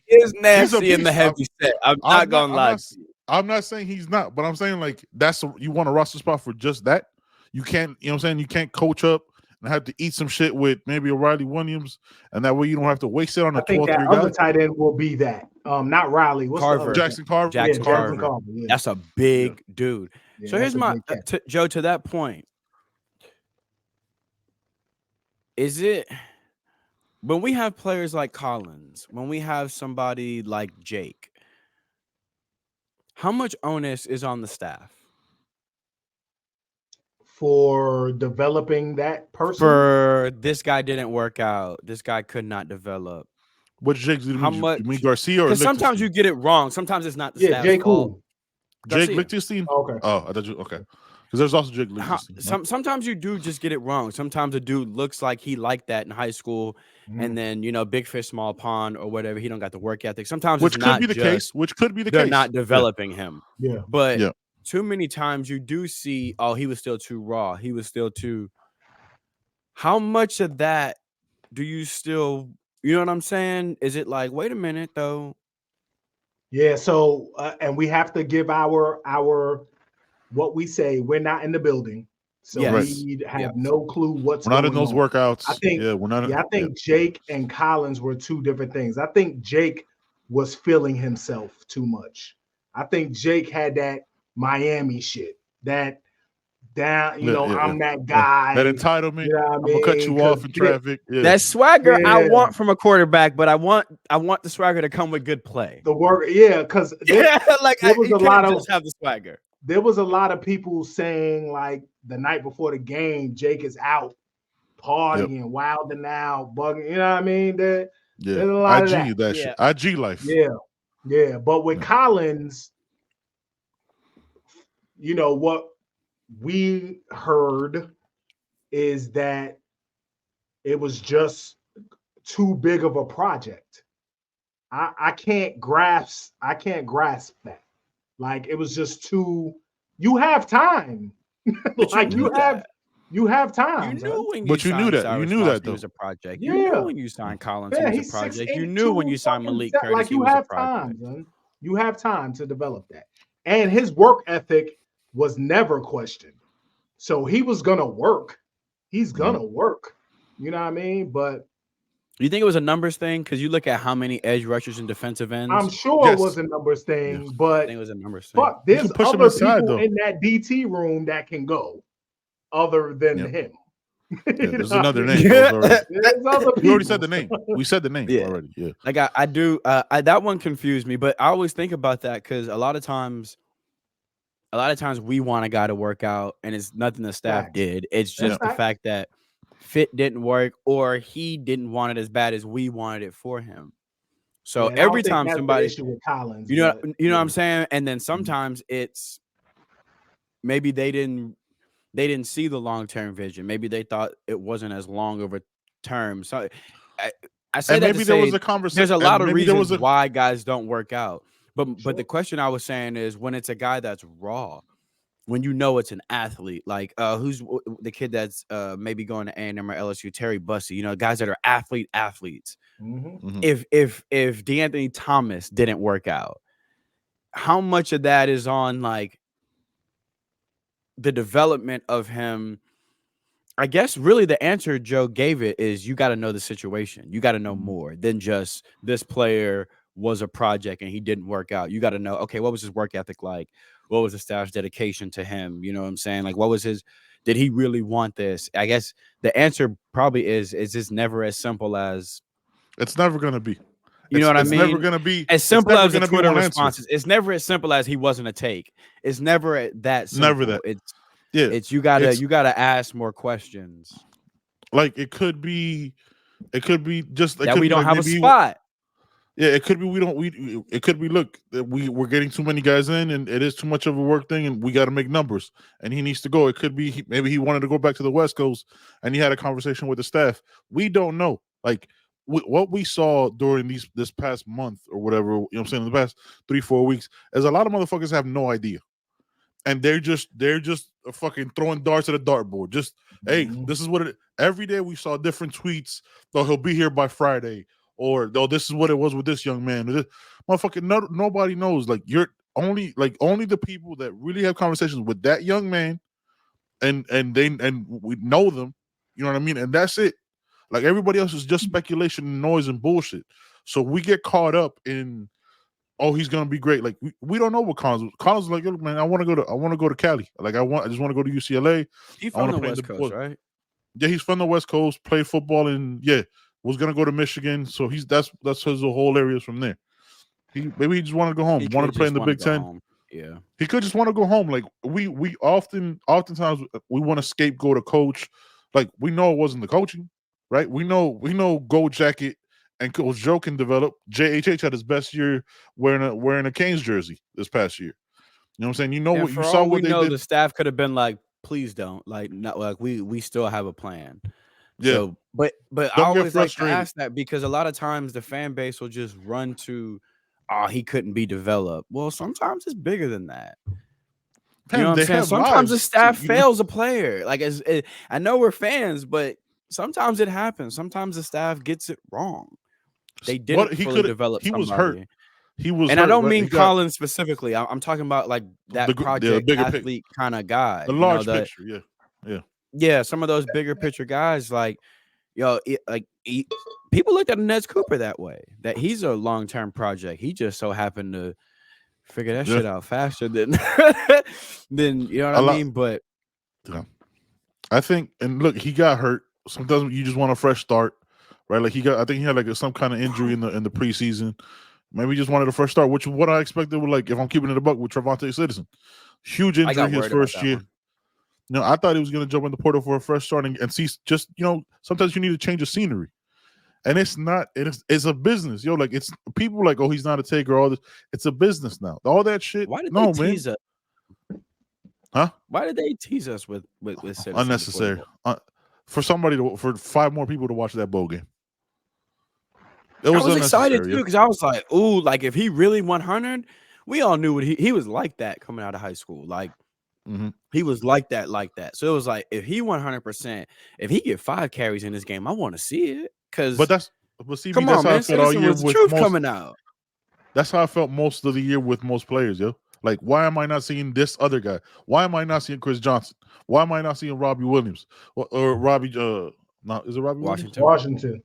is nasty in the heavy set. I'm not gonna lie. I'm not saying he's not, but I'm saying like you want a roster spot for just that. You can't. You know what I'm saying? You can't coach up and have to eat some shit with maybe a Riley Williams, and that way you don't have to waste it on a 12th year guy. Other tight end will be that. Not Riley. What's Carver. Jackson Carver. Jackson Carver. Yeah. That's a big dude. Yeah, so here's my Joe. To that point, is it when we have players like Collins, when we have somebody like Jake, how much onus is on the staff? For developing that person? For this guy didn't work out. This guy could not develop. What Jake? How much? You mean Garcia or? Because sometimes you get it wrong. Sometimes it's not the staff. Jake who? Jake Lichtenstein? Oh, okay. Oh, I thought you okay. Because there's also Jake Lichtenstein. Sometimes you do just get it wrong. Sometimes a dude looks like he liked that in high school, and then big fish, small pond, or whatever. He don't got the work ethic. Sometimes which could be the case. Which could be the case. They're not developing him. Yeah. But too many times you do see, he was still too raw. He was still too. How much of that do you still? You know what I'm saying? Is it like, wait a minute, though? Yeah, so and we have to give our what we say. We're not in the building, so we have no clue what's going on. We're not in those workouts. I think, we're not. I think Jake and Collins were two different things. I think Jake was feeling himself too much. I think Jake had that Miami shit, that down. You Yeah, know, yeah, I'm yeah. that guy. That entitlement. You know what I I'm gonna cut mean? you off in traffic. Yeah. That swagger I Yeah. want from a quarterback, but I want the swagger to come with good play. The work, yeah, because Like there was he a lot couldn't of just have the swagger. there was a lot of people saying like the night before the game, Jake is out partying, wilding out, bugging. You know what I mean? There's a lot of that. Shit. IG life. Yeah. But with Collins, you know what we heard is that it was just too big of a project. I can't grasp that. Like it was just too. You have time. Like you have time. You knew when But you knew that. You knew that he was a project. Yeah. You knew when you signed Collins he was a project. You knew when you signed Malik Curtis like he you was a have project. time, son. You have time to develop that. And his work ethic was never questioned. So he was gonna work. He's gonna work. You know what I mean? But you think it was a numbers thing? Because you look at how many edge rushers and defensive ends. I'm sure it was a numbers thing, I but think it was a numbers thing. fuck, there's push him other aside, people though. in that DT room that can go other than him. Yeah, there's another name. There's other We already people. said the name. We said the name already. Yeah. Like I do. That one confused me, but I always think about that because a lot of times we want a guy to work out, and it's nothing the staff Facts. did. It's just the fact that fit didn't work, or he didn't want it as bad as we wanted it for him. So Yeah, every time somebody, issue with Collins, you know what I'm saying, and then sometimes it's maybe they didn't see the long-term vision. Maybe they thought it wasn't as long of a term. So I say And that maybe to there say was a conversation. there's a lot of maybe there was reasons why guys don't work out. But the question I was saying is when it's a guy that's raw, when you know it's an athlete, like who's the kid that's maybe going to A&M or LSU, Terry Bussey, you know, guys that are athletes. If DeAnthony Thomas didn't work out, how much of that is on like the development of him? I guess really the answer Joe gave it is you got to know the situation. You got to know more than just this player was a project and he didn't work out. You got to know, okay, what was his work ethic like? What was the staff's dedication to him? You know what I'm saying? Like, what was did he really want this? I guess the answer probably is it's never as simple as. It's never going to be. You know what I mean? It's never going to be. As simple as the Twitter responses. It's never as simple as he wasn't a take. It's never that simple. Never that. It's you gotta ask more questions. Like it could be just that we don't have a spot. It could be it could be look, we're getting too many guys in and it is too much of a work thing and we got to make numbers and he needs to go. It could be maybe he wanted to go back to the West Coast and he had a conversation with the staff. We don't know. Like what we saw during this past month or whatever, you know what I'm saying, in the past 3-4 weeks is a lot of motherfuckers have no idea. And they're just fucking throwing darts at a dartboard. Just hey, this is what it. Every day we saw different tweets. Though he'll be here by Friday, or though this is what it was with this young man. Motherfucking nobody knows. Like you're only the people that really have conversations with that young man, and we know them. You know what I mean? And that's it. Like everybody else is just speculation and noise and bullshit. So we get caught up in. Oh, he's gonna be great. Like we don't know what Collins is like. Look, man, I want to go to Cali. Like I just want to go to UCLA. He's from the West Coast, right? Yeah, he's from the West Coast. Played football and was gonna go to Michigan. So that's his whole areas from there. Maybe he just wanted to go home. Wanted to play in the Big Ten. Home. Yeah, he could just want to go home. Like we oftentimes we want to scapegoat a coach. Like we know it wasn't the coaching, right? We know Gold Jacket. And Coach Joe can develop. JHH had his best year wearing a Canes jersey this past year. You know what I'm saying? You know and what you saw. What they did. The staff could have been like, "Please don't." Like, not like we still have a plan. Yeah, so, but I always like to ask that because a lot of times the fan base will just run to, "Oh, he couldn't be developed." Well, sometimes it's bigger than that. You know what I'm saying? Sometimes the staff fails a player. Like, I know we're fans, but sometimes it happens. Sometimes the staff gets it wrong. They didn't fully develop somebody. Was hurt. He was, and hurt, I don't right? mean Collins specifically. I'm talking about like that project athlete kind of guy, the large picture. Yeah. Some of those bigger picture guys, like people looked at Nez Cooper that way. That he's a long-term project. He just so happened to figure that shit out faster than you know what I mean. But Yeah. I think, and look, he got hurt. Sometimes you just want a fresh start, right? Like I think he had like some kind of injury in the preseason. Maybe he just wanted a fresh start, which is what I expected. With like, if I'm keeping it a buck with Trevante Citizen, huge injury his first year. No, I thought he was going to jump in the portal for a fresh start and see. Just sometimes you need to change of scenery, and it's not. It's a business, like it's people like, oh, he's not a taker. All this, it's a business now. All that shit. Why did they tease us? Huh? Why did they tease us with Citizen unnecessary? For 5 more people to watch that bowl game. I was excited too because I was like, ooh, like if he really 100, we all knew what he was like that coming out of high school. Like he was like that. So it was like if he 100%, if he get 5 carries in this game, I want to see it. But CB, come that's on, how man, I felt all year with truth coming out. That's how I felt most of the year with most players, yo. Like, why am I not seeing this other guy? Why am I not seeing Chris Johnson? Why am I not seeing Robbie Williams or Robbie? Is it Robbie Washington?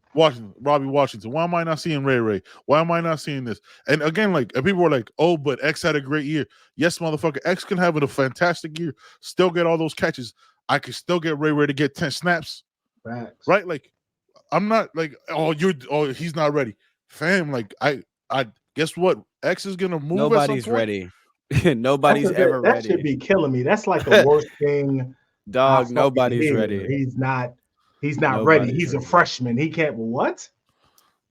Robbie Washington. Why am I not seeing Ray? Why am I not seeing this? And again, and people were like, "Oh, but X had a great year." Yes, motherfucker, X can have a fantastic year, still get all those catches. I could still get Ray to get 10 snaps. Facts. Right? Like, I'm not like, he's not ready, fam. Like, I guess what? X is gonna move. Nobody's ready. Nobody's ever ready. That should be killing me. That's like the worst thing. Dog, nobody's ready. He's not ready. He's a freshman. He can't. What?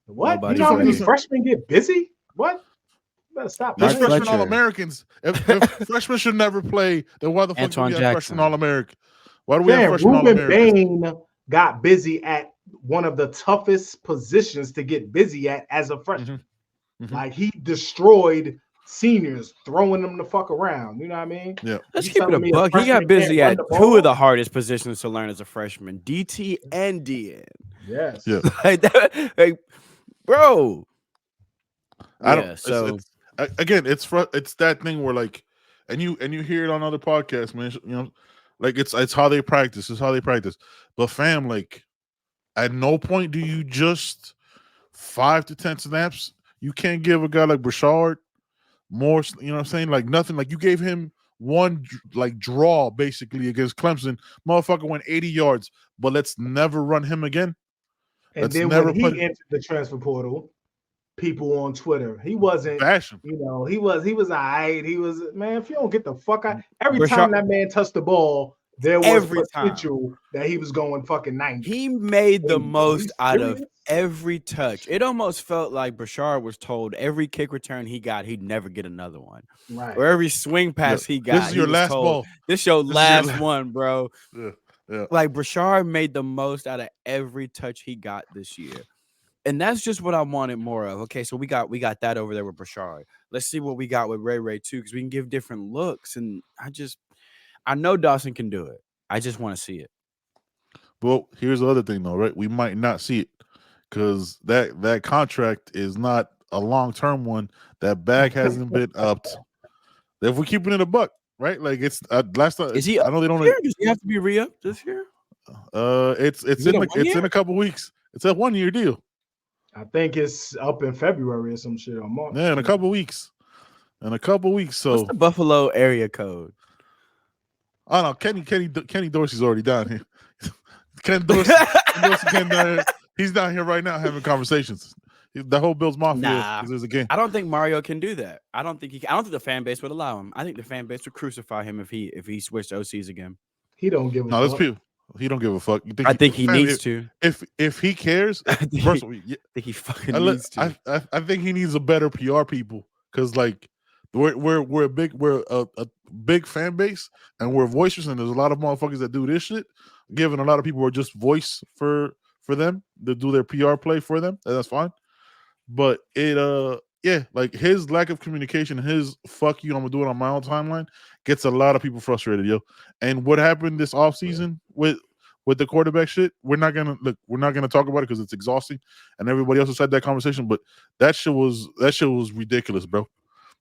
Nobody's you know how many ready. freshmen get busy? What? You better stop. There's freshman All-Americans. If freshmen should never play, then why the fuck do we have freshman All-American? Why do we have freshman All-American? Bain got busy at one of the toughest positions to get busy at as a freshman. Like he destroyed seniors, throwing them the fuck around. You know what I mean? Yeah. Let's keep it a buck. He got busy at 2 of the hardest positions to learn as a freshman, DT and DN. Yes. Yeah. like, bro. I don't. So again, it's that thing where like, and you hear it on other podcasts, man. Like it's how they practice. It's how they practice. But fam, like, at no point do you just 5 to 10 snaps. You can't give a guy like Brashard more, you know what I'm saying? Like nothing. Like you gave him one like draw basically against Clemson. Motherfucker went 80 yards, but let's never run him again. And then when he entered the transfer portal, people on Twitter, he wasn't fashion. He was all right. He was, man, if you don't get the fuck out, every time that man touched the ball, there was potential that he was going fucking 90. He made the most out of every touch. It almost felt like Brashard was told every kick return he got, he'd never get another one. Right. Or every swing pass he got. This is your last ball. This is your last one, bro. Yeah. Like Brashard made the most out of every touch he got this year. And that's just what I wanted more of. Okay, so we got that over there with Brashard. Let's see what we got with Ray too, because we can give different looks. And I know Dawson can do it. I just want to see it. Well, here's the other thing, though, right? We might not see it because that contract is not a long-term one. That bag hasn't been upped. If we're keeping it a buck, right? Like it's last time. Is he? I know they don't. Does he have to be re-upped this year? It's in a couple weeks. It's a 1-year deal. I think it's up in February or some shit or March. Yeah, in a couple weeks. So what's the Buffalo area code? I don't know. Kenny Dorsey's already down here. Ken Dorsey he's down here right now having conversations. The whole Bills Mafia is a game. I don't think Mario can do that. I don't think the fan base would allow him. I think the fan base would crucify him if he switched OCs again. He don't give a fuck. No, there's people. He don't give a fuck. I think he needs to. If he cares, I think he fucking needs to. I think he needs a better PR people because like we're a big fan base and we're voices and there's a lot of motherfuckers that do this shit. Giving a lot of people who are just voice for them to do their PR play for them. That's fine. But like his lack of communication, his fuck you, I'm gonna do it on my own timeline, gets a lot of people frustrated, yo. And what happened this offseason with the quarterback shit, we're not gonna talk about it because it's exhausting, and everybody else has had that conversation. But that shit was ridiculous, bro.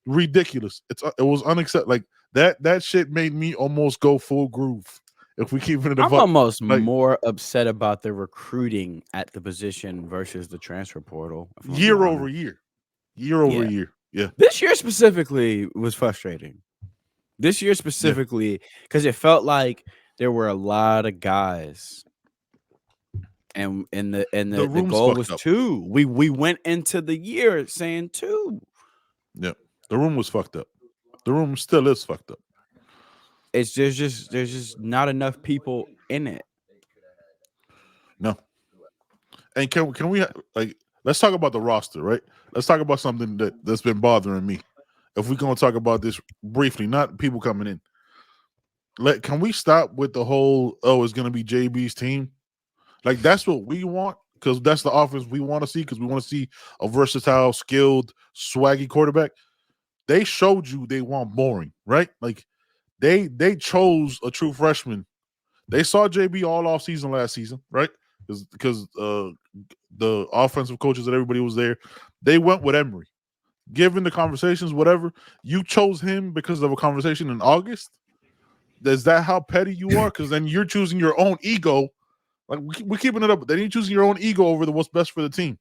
Ridiculous. It was unacceptable. Like that shit made me almost go full groove. If we keep it, I'm almost more upset about the recruiting at the position versus the transfer portal. Year over year. Yeah. This year specifically was frustrating. This year specifically, because it felt like there were a lot of guys. And the room's goal fucked was up. 2. We went into the year saying 2. Yeah, the room was fucked up. The room still is fucked up. It's there's just not enough people in it. No. And can we like let's talk about the roster, right? Let's talk about something that's been bothering me. If we're gonna talk about this briefly, not people coming in. Can we stop with the whole it's gonna be JB's team? Like that's what we want, because that's the offense we want to see, because we want to see a versatile, skilled, swaggy quarterback. They showed you they want boring, right? Like they chose a true freshman. They saw JB all off season last season, right? Because the offensive coaches and everybody was there. They went with Emory. Given the conversations, whatever, you chose him because of a conversation in August. Is that how petty you are? Because then you're choosing your own ego. Like we're keeping it up. Then you're choosing your own ego over what's best for the team.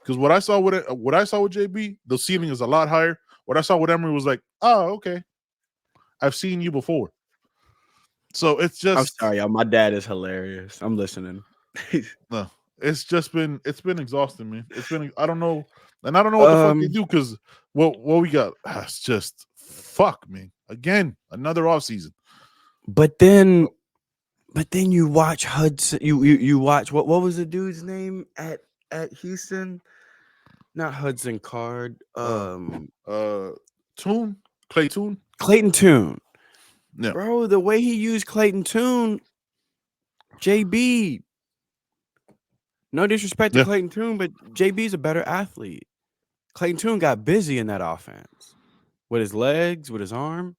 Because what I saw with JB, the ceiling is a lot higher. What I saw with Emory was like, oh, okay, I've seen you before. So it's just. I'm sorry, y'all. My dad is hilarious. I'm listening. No, it's been exhausting, man. I don't know, and I don't know what the fuck they do, because what we got, it's just fuck, man. Again, another offseason. But then you watch Hudson. You watch what was the dude's name at Houston? Not Hudson Card. Tune, Clay Tune. Clayton Tune. Yeah. Bro, the way he used Clayton Tune, JB. No disrespect to Clayton Tune, but JB's a better athlete. Clayton Tune got busy in that offense with his legs, with his arm.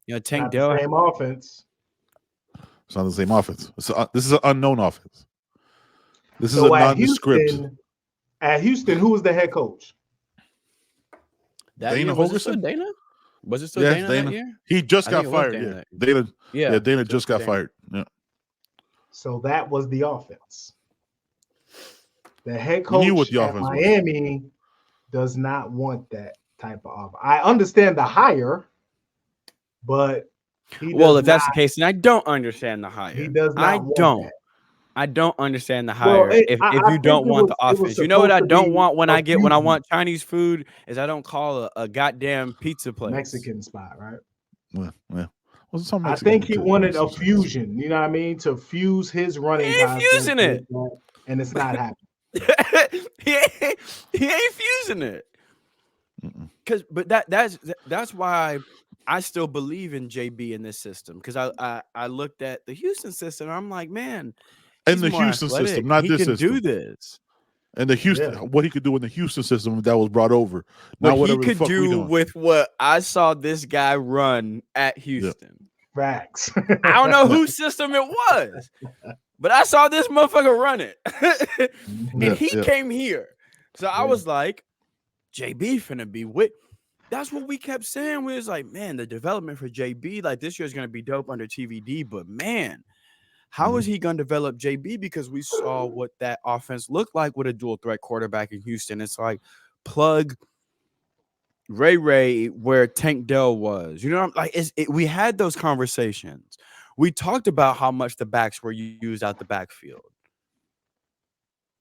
You know, Tank Dell. Same offense. It's not the same offense. This is an unknown offense. This is a nondescript. At Houston, who was the head coach? Dana Holgerson? Dana? Was it still Dana that year? He just got fired. Dana just got fired. Yeah. So that was the offense. The head coach at Miami does not want that type of offense. I understand the hire, but if that's the case, then I don't understand the hire. He does not want that. I don't understand the hire. If you don't want the offense, you know what I don't want when I want Chinese food is I don't call a goddamn pizza place. Mexican spot, right? Well. I think he wanted a fusion. You know what I mean? To fuse his running. He ain't fusing it, and it's not happening. he ain't fusing it. But that's why I still believe in JB in this system, because I looked at the Houston system and I'm like, man. In the Houston system, not this system. He can do this. And the Houston, what he could do in the Houston system that was brought over. Not what he could do with what I saw this guy run at Houston. Yeah. Facts. I don't know whose system it was, but I saw this motherfucker run it. And he came here. So I was like, JB finna be with. That's what we kept saying. We was like, man, the development for JB, like this year is going to be dope under TVD, but man, how is he going to develop JB? Because we saw what that offense looked like with a dual threat quarterback in Houston. It's like plug Ray where Tank Dell was. You know, like we had those conversations. We talked about how much the backs were used out the backfield.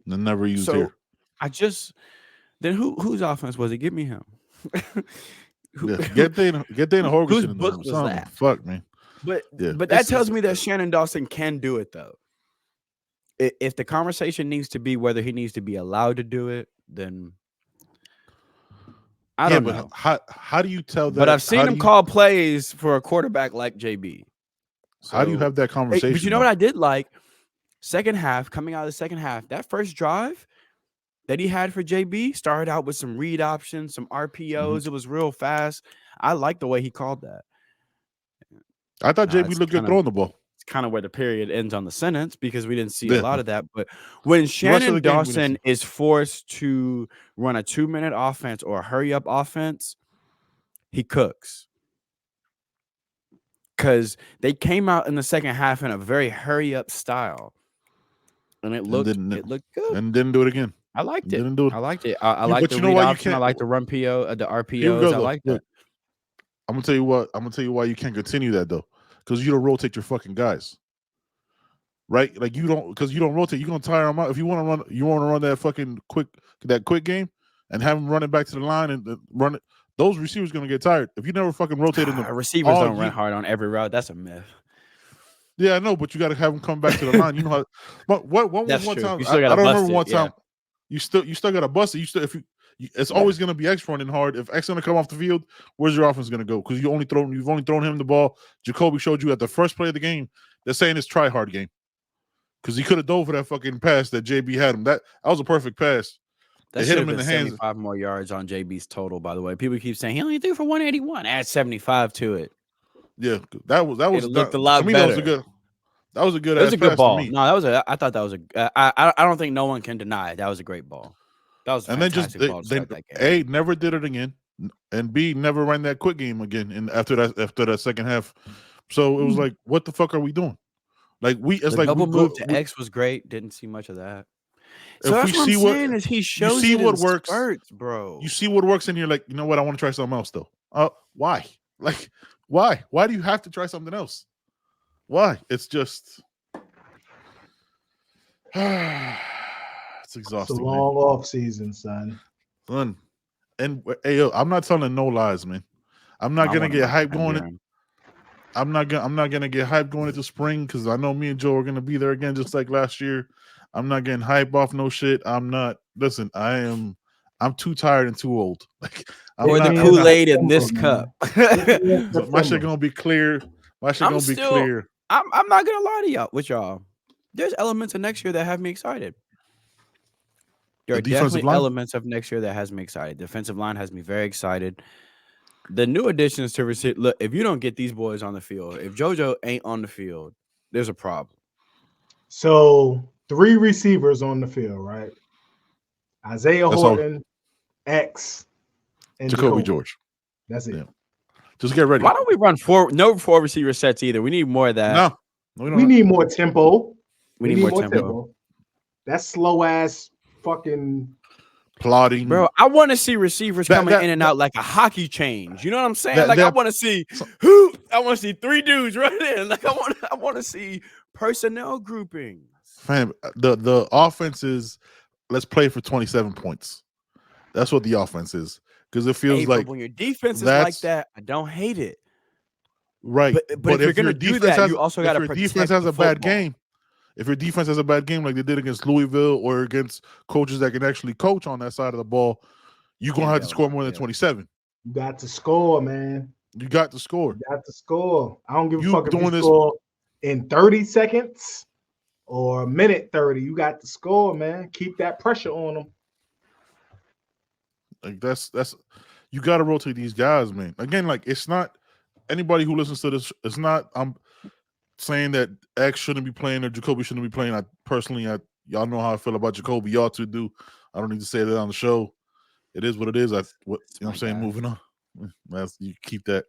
They're never used here. Then whose offense was it? Give me him. Get Dana Holgerson. Whose book was that? Fuck, man. But that tells me that Shannon Dawson can do it, though. If the conversation needs to be whether he needs to be allowed to do it, then I don't know. How do you tell that? But I've seen him call plays for a quarterback like JB. So, how do you have that conversation? But you know what I did like? Second half, coming out of the second half, that first drive that he had for JB started out with some read options, some RPOs. It was real fast. I like the way he called that. I thought JB looked good throwing the ball. It's kind of where the period ends on the sentence, because we didn't see a lot of that. But when Shannon Dawson is forced to run a 2-minute offense or a hurry-up offense, he cooks. Because they came out in the second half in a very hurry-up style. And it looked good. And didn't do it again. I liked it. I liked it. I liked the read option. I liked the run PO, the RPOs. I like that. I'm gonna tell you why you can't continue that though, because you don't rotate your fucking guys. Right? Like you don't rotate, you're gonna tire them out. If you want to run that fucking quick game and have them running back to the line and run it, those receivers gonna get tired. If you never fucking rotated them, receivers don't run hard on every route. That's a myth. Yeah, I know, but you got to have them come back to the line. You know how? But what one That's one true. time? You still I gotta don't bust remember one it, yeah. time. You still got to bust it. It's always going to be X running hard. If X going to come off the field, where's your offense going to go? Because you've only thrown him the ball. Jacoby showed you at the first play of the game. They're saying it's try hard game because he could have dove for that fucking pass that JB had him. That was a perfect pass. That hit him in the hands. 75 more yards on JB's total. By the way, people keep saying he only threw for 181. Add 75 to it. Yeah, that was it looked a lot better. That was a good. It was a good ball. To me. No, I thought that was I don't think no one can deny it. That was a great ball. That was a fantastic ball to start that game. A, never did it again, and B, never ran that quick game again. And after that second half, so it was like, what the fuck are we doing? Like double move to X was great. Didn't see much of that. So that's what I'm saying is he shows you see what works, spurts, bro. You see what works, and you're like, you know what? I want to try something else though. Why? Like, why? Why do you have to try something else? Why? It's just it's exhausting. It's a long off season, son. And hey, yo, I'm not telling no lies, man. I'm not gonna get hype going. I'm not gonna get hype going into spring because I know me and Joe are gonna be there again, just like last year. I'm not getting hype off no shit. I'm not. Listen, I'm too tired and too old. Like or the Kool-Aid in this cup. My shit gonna be clear. Clear. I'm not gonna lie to y'all. There's elements of next year that have me excited. There are definitely elements of next year that has me excited. Defensive line has me very excited. The new additions to receive. Look, if you don't get these boys on the field, if JoJo ain't on the field, there's a problem. So 3 receivers on the field, right? Isaiah Horton, X, and Jacoby George. That's it. Yeah. Just get ready. Why don't we run no 4 receiver sets either? We need more of that. No, we need more tempo. We need more tempo. That slow ass fucking plodding, bro. I want to see receivers coming in and out like a hockey change. You know what I'm saying? I want to see I want to see 3 dudes running in. Like I want to see personnel groupings. Fam, the offense is let's play for 27 points. That's what the offense is because it feels like when your defense is like that, I don't hate it. Right, but if you're gonna do that, you also got to protect. If your defense has a bad game, if your defense has a bad game like they did against Louisville or against coaches that can actually coach on that side of the ball, you're gonna have to score more than 27. You got to score, man. You got to score. You got to score. I don't give a fuck if you score in 30 seconds or a minute 30. You got to score, man. Keep that pressure on them. Like that's you got to rotate these guys, man. Again, like it's not anybody who listens to this. It's not. I'm saying that X shouldn't be playing or Jacoby shouldn't be playing. Y'all know how I feel about Jacoby. Y'all two do. I don't need to say that on the show. It is what it is. You know what I'm saying? Moving on. You keep that.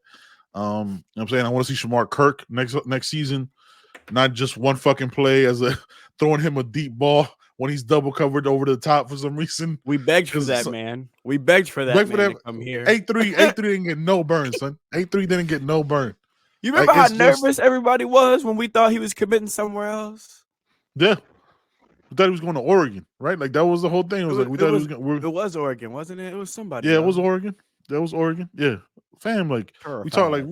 You know what I'm saying? I want to see Shamar Kirk next season. Not just one fucking play as throwing him a deep ball when he's double covered over the top for some reason. We begged for that, man. We begged for that, man, to come here. 8-3 didn't get no burn, son. 8-3 didn't get no burn. You remember how nervous everybody was when we thought he was committing somewhere else? Yeah. We thought he was going to Oregon, right? Like that was the whole thing. It was Oregon, wasn't it? It was somebody. Yeah, it was Oregon. That was Oregon. Yeah. Fam, like we talk like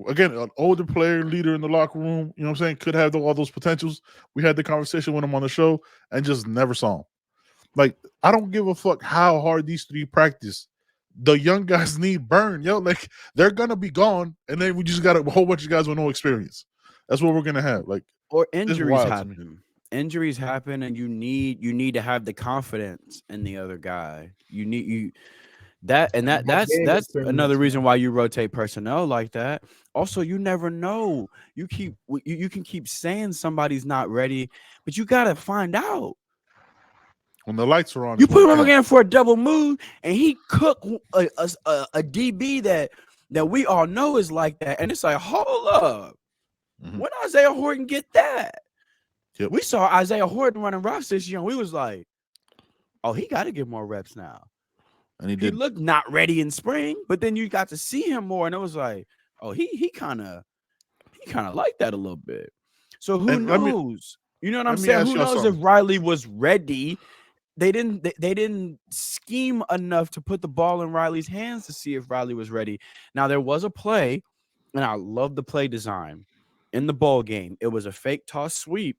again, an older player, leader in the locker room, you know what I'm saying, could have all those potentials. We had the conversation with him on the show and just never saw him. Like, I don't give a fuck how hard these 3 practice. The young guys need burn, yo. Like, they're gonna be gone, and then we just got a whole bunch of guys with no experience. That's what we're gonna have. Like, or injuries happen. Injuries happen, and you need to have the confidence in the other guy. That's another reason why you rotate personnel like that. Also, you never know. You can keep saying somebody's not ready, but you gotta find out when the lights are on. You put him again for a double move, and he cooked a DB that we all know is like that, and it's like, hold up, when Isaiah Horton get that? Yep. We saw Isaiah Horton running routes this year, and we was like, oh, he got to get more reps now. And he looked not ready in spring, but then you got to see him more, and it was like, oh, he kind of you kind of like that a little bit. So who And knows? You know what I'm let me saying? ask Who y'all knows if something. Riley was ready? They didn't scheme enough to put the ball in Riley's hands to see if Riley was ready. Now there was a play, and I love the play design in the bowl game. It was a fake toss sweep,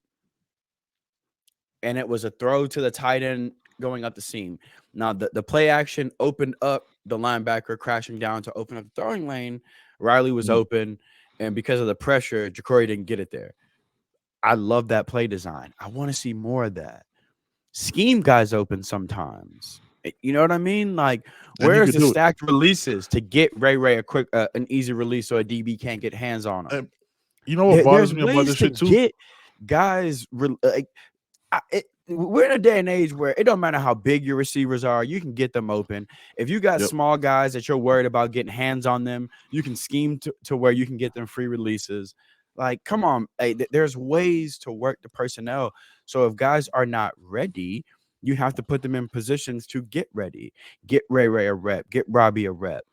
and it was a throw to the tight end going up the seam. Now the play action opened up the linebacker crashing down to open up the throwing lane. Riley was open, and because of the pressure, Jacory didn't get it there. I love that play design. I want to see more of that. Scheme guys open sometimes. You know what I mean? Like, where is the stacked releases to get Ray a quick, an easy release so a DB can't get hands on him? You know what bothers me about this shit too? Get guys, we're in a day and age where it don't matter how big your receivers are, you can get them open. If you got small guys that you're worried about getting hands on them, you can scheme to where you can get them free releases. Like, come on, there's ways to work the personnel. So if guys are not ready, you have to put them in positions to get ready. Get Ray a rep. Get Robbie a rep.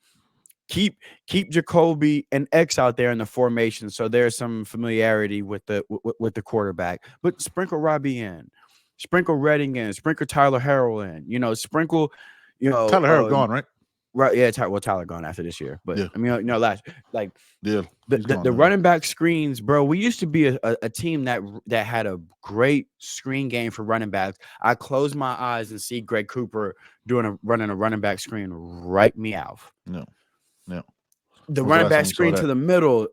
Keep Jacoby and X out there in the formation, so there's some familiarity with the quarterback. But sprinkle Robbie in, sprinkle Redding in, sprinkle Tyler Harrell in. Sprinkle, Tyler Harrell gone, right? Right, yeah. Tyler gone after this year, but I mean, last the running back screens, bro. We used to be a team that had a great screen game for running backs. I close my eyes and see Greg Cooper running a running back screen right me out. No. The running back screen to the middle,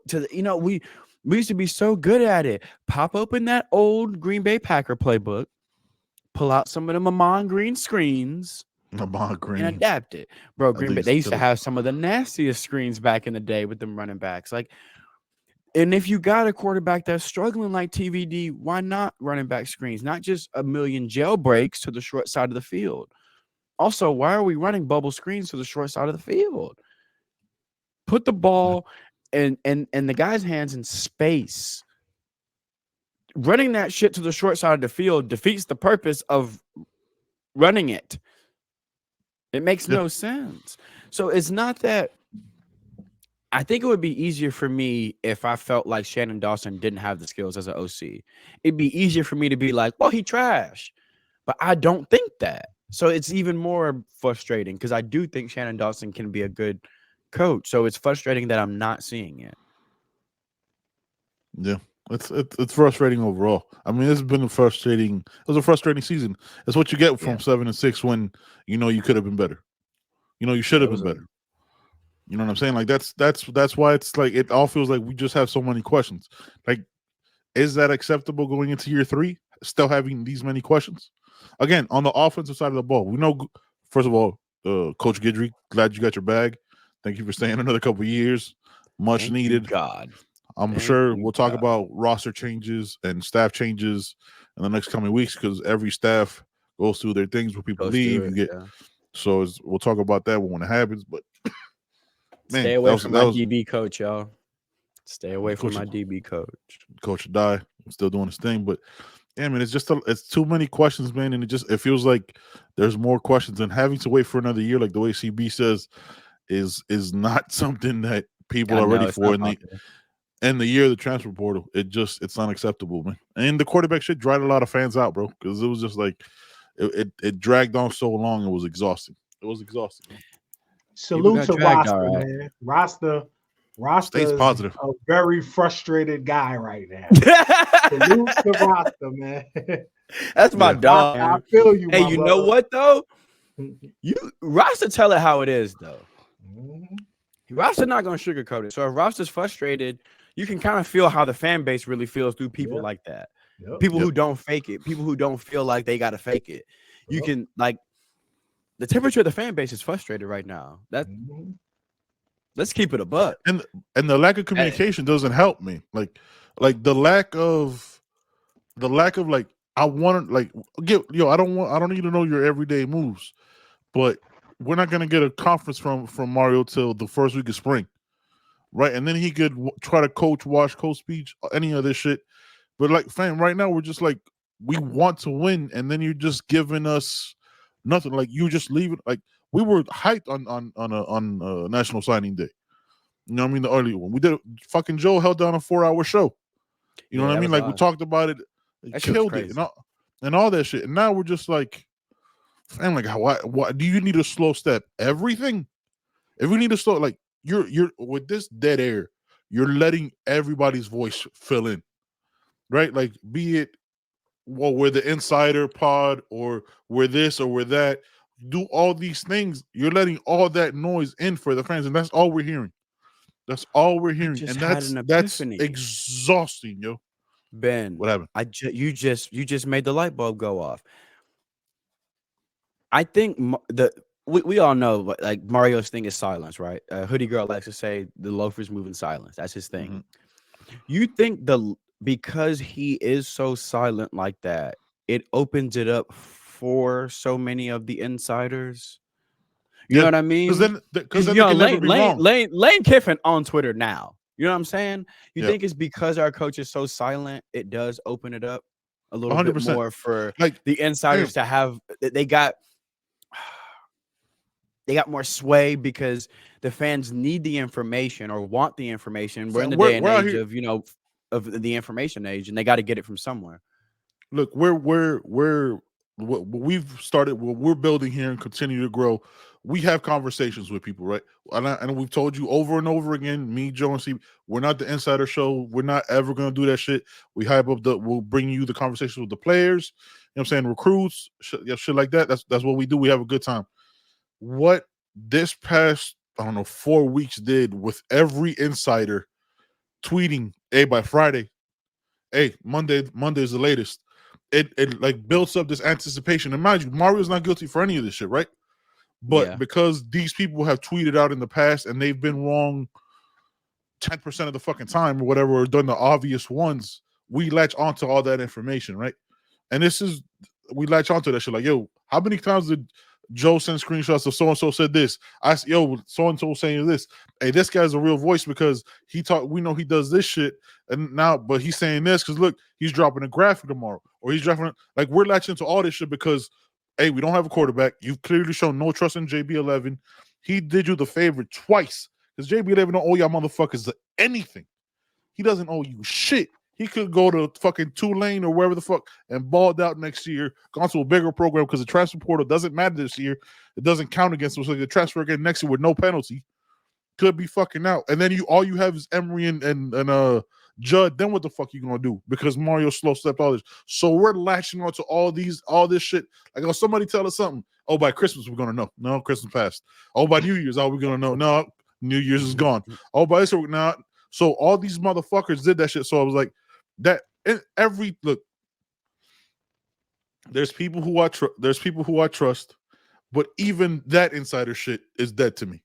we used to be so good at it. Pop open that old Green Bay Packer playbook, pull out some of them Amon Green screens. And adapt it, bro. Green Bay, they used to have some of the nastiest screens back in the day with them running backs. Like, and if you got a quarterback that's struggling like TVD, why not running back screens? Not just a million jailbreaks to the short side of the field. Also, why are we running bubble screens to the short side of the field? Put the ball in the guy's hands in space. Running that shit to the short side of the field defeats the purpose of running it. It makes no sense. So it's not that. I think it would be easier for me if I felt like Shannon Dawson didn't have the skills as an OC. It'd be easier for me to be like, well, he trash. But I don't think that. So it's even more frustrating because I do think Shannon Dawson can be a good coach. So it's frustrating that I'm not seeing it. Yeah. It's frustrating overall. I mean, it's been it was a frustrating season. It's what you get from 7-6 when you could have been better. You should have been better. You know what I'm saying? Like that's why it's like it all feels like we just have so many questions. Like, is that acceptable going into year 3? Still having these many questions? Again, on the offensive side of the ball, we know. First of all, Coach Guidry, glad you got your bag. Thank you for staying another couple of years. Much needed. God. I'm sure we'll talk about roster changes and staff changes in the next coming weeks because every staff goes through their things where people leave. So we'll talk about that when it happens. But man, stay away from my DB coach, y'all. Stay away from my DB coach. Coach die, still doing his thing, but yeah, man, it's too many questions, man, and it feels like there's more questions, and having to wait for another year, like the way CB says, is not something that people are ready for in the year of the transfer portal. It's unacceptable, man. And the quarterback shit dried a lot of fans out, bro, because it was just like it dragged on so long. It was exhausting. Man. Salute to Rasta, man. Rasta stays positive. A very frustrated guy right now. Salute to Rasta, man. That's my dog. I feel you. Hey, you brother. know what though? Rasta tell it how it is though. Rasta not gonna sugarcoat it. So if Rasta's frustrated, you can kind of feel how the fan base really feels through people like that. People who don't fake it. People who don't feel like they gotta fake it. You can the temperature of the fan base is frustrated right now. Let's keep it a buck. And the lack of communication doesn't help me. Like the lack of like I want to I don't need to know your everyday moves, but we're not gonna get a conference from Mario till the first week of spring, right? And then he could try to watch coach speech, any of this shit. But like, fam, right now we're just like we want to win, and then you're just giving us nothing. Like you just leave it. Like we were hyped on National Signing Day. You know what I mean? The early one. We did fucking Joe held down a 4-hour show. You know what I mean? Like we talked about it, killed it, and all that shit. And now we're just like, fam, like why do you need a slow step? Everything. If we need to slow, like you're with this dead air, you're letting everybody's voice fill in, right? Like be it, well, we're the insider pod, or we're this, or we're that. Do all these things. You're letting all that noise in for the fans, and that's all we're hearing. That's all we're hearing, and that's exhausting, yo. Ben, what happened? You just made the light bulb go off. I think we all know, like, Mario's thing is silence, right? Hoodie Girl likes to say the loafers move in silence. That's his thing. Mm-hmm. You think because he is so silent like that, it opens it up for so many of the insiders? You know what I mean? Because then you know, Lane Kiffin on Twitter now. You know what I'm saying? You think it's because our coach is so silent, it does open it up a little 100%. Bit more for like the insiders to have. They got more sway because the fans need the information or want the information. We're in the day and age of, you know, of the information age, and they got to get it from somewhere. Look, we've started, what we're building here and continue to grow. We have conversations with people, right? And we've told you over and over again, me, Joe, and Steve, we're not the insider show. We're not ever going to do that shit. We we'll bring you the conversations with the players, you know what I'm saying, recruits, shit like that. That's what we do. We have a good time. What this past, 4 weeks did with every insider tweeting, hey, by Friday, hey, Monday's the latest. It like builds up this anticipation. And mind you, Mario's not guilty for any of this shit, right? But because these people have tweeted out in the past and they've been wrong 10% of the fucking time or whatever, or done the obvious ones, we latch onto all that information, right? And we latch onto that shit. Like, yo, how many times did Joe send screenshots of so-and-so said this? So-and-so saying this. Hey, this guy's a real voice because we know he does this shit, and now, but he's saying this because look, he's dropping a graphic tomorrow, or he's dropping, like, we're latching into all this shit because, hey, we don't have a quarterback. You've clearly shown no trust in JB11. He did you the favor twice because JB11 don't owe y'all motherfuckers anything. He doesn't owe you shit. He could go to fucking Tulane or wherever the fuck and balled out next year, gone to a bigger program because the transfer portal doesn't matter this year. It doesn't count against him. So the transfer again next year with no penalty could be fucking out. And then all you have is Emery and Judd. Then what the fuck you gonna do? Because Mario slow stepped all this. So we're latching onto all this shit. Like, somebody tell us something. Oh, by Christmas we're gonna know. No, Christmas passed. Oh, by New Year's, we're gonna know. No, New Year's is gone. Oh, by this week now. So all these motherfuckers did that shit. So I was like, that in every look, there's people who I trust, but even that insider shit is dead to me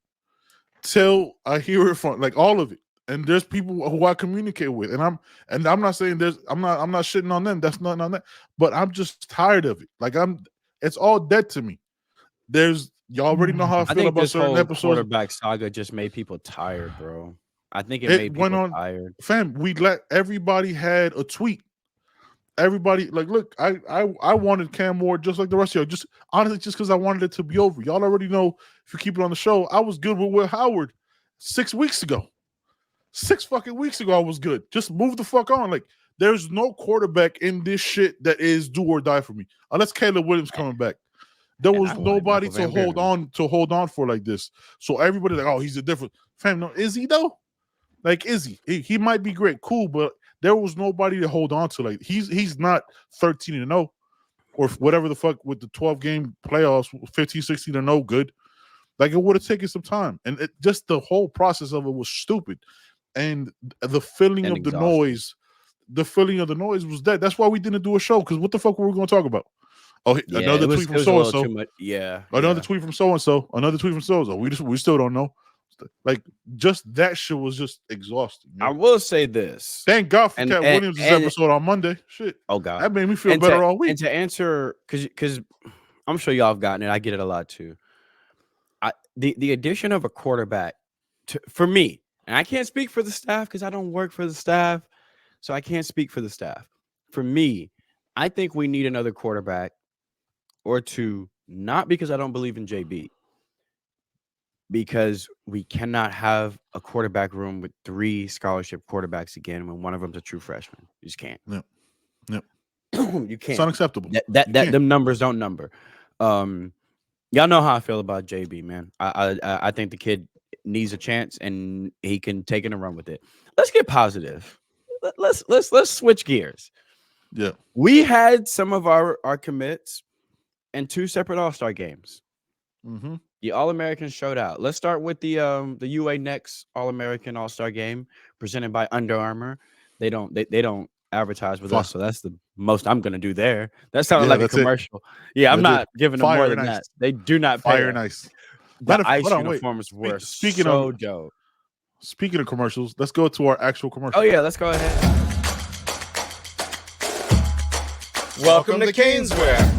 till I hear it from, like, all of it. And there's people who I communicate with, and I'm not saying I'm not shitting on them. That's not on that, but I'm just tired of it. Like, it's all dead to me. Y'all already know how I feel about certain episodes. Quarterback saga just made people tired, bro. I think it made people tired. Fam, everybody had a tweet. Everybody, like, look, I wanted Cam Ward just like the rest of y'all. Just honestly, just because I wanted it to be over. Y'all already know, if you keep it on the show, I was good with Will Howard 6 weeks ago. 6 fucking weeks ago, I was good. Just move the fuck on. Like, there's no quarterback in this shit that is do or die for me. Unless Caleb Williams coming back. There was nobody to hold on for like this. So everybody like, oh, he's a different fam. No, is he though? Like, is he? He might be great, cool, but there was nobody to hold on to. Like, he's not 13-0 or whatever the fuck with the 12-game playoffs, 15-16-0 good. Like, it would have taken some time. And just the whole process of it was stupid. And the feeling of the noise was dead. That's why we didn't do a show, because what the fuck were we going to talk about? Oh, yeah, another tweet from so-and-so. Yeah. Another tweet from so-and-so. Another tweet from so-and-so. We still don't know. Like, just that shit was just exhausting. I will say this. Thank God for Cat Williams' episode on Monday. Shit. Oh, God. That made me feel better all week. And to answer, because I'm sure y'all have gotten it. I get it a lot too. The addition of a quarterback, for me, and I can't speak for the staff because I don't work for the staff, so I can't speak for the staff. For me, I think we need another quarterback or two, not because I don't believe in JB, because we cannot have a quarterback room with 3 scholarship quarterbacks again when one of them's a true freshman. You just can't. Yep. Yep. You can't. It's unacceptable. Them numbers don't number. Y'all know how I feel about JB, man. I think the kid needs a chance and he can take it and run with it. Let's get positive. Let's switch gears. Yeah. We had some of our commits in 2 separate All-Star games. Mm-hmm. The All-Americans showed out. Let's start with the UA Next All-American All-Star game presented by Under Armour. They don't advertise with us, so that's the most I'm gonna do there. That sounded like a commercial. Yeah, I'm not giving them more than that. They do not pay. Fire and Ice. The ice uniforms were so dope. Speaking of commercials, let's go to our actual commercial. Oh yeah, let's go ahead. Welcome to Caneswear.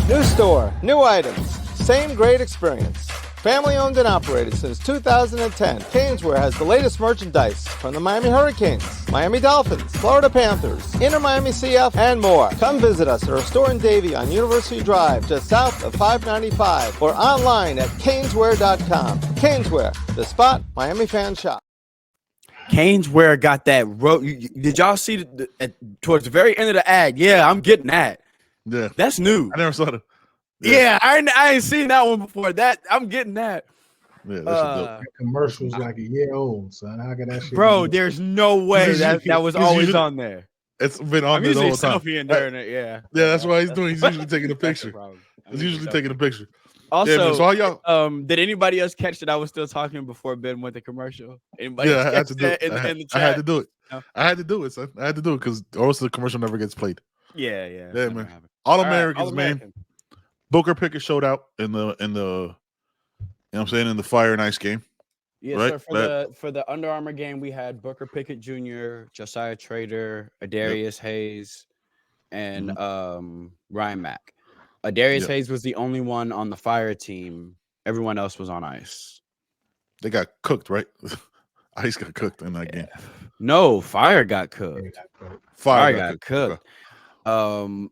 New store, new items, same great experience. Family owned and operated since 2010, Caneswear has the latest merchandise from the Miami Hurricanes, Miami Dolphins, Florida Panthers, Inter Miami CF, and more. Come visit us at our store in Davie on University Drive, just south of 595, or online at caneswear.com. Caneswear, the spot Miami fans shop. Caneswear got that did y'all see towards the very end of the ad? Yeah, I'm getting that. Yeah, that's new. I never saw that. Yeah, I ain't seen that one before. That I'm getting that. Yeah, that commercial's like a year old, son. How could that shit? Bro, there's no way that was always on there. It's been on there the whole time. Yeah, that's why he's doing. He's usually taking a picture. He's usually taking a picture. Also, so y'all, did anybody else catch that I was still talking before Ben went to commercial? Anybody I had to do it. In the chat? I had to do it. No? I had to do it, son. I had to do it because or else the commercial never gets played. Yeah, man. All Americans, man. Booker Pickett showed out in the you know what I'm saying, in the Fire and Ice game. Yeah, right? So for the Under Armour game, we had Booker Pickett Jr., Josiah Trader, Adarius Hayes, and Ryan Mack. Adarius Hayes was the only one on the Fire team. Everyone else was on ice. They got cooked, right? Ice got cooked in that game. No, Fire got cooked. Fire got cooked. JoJo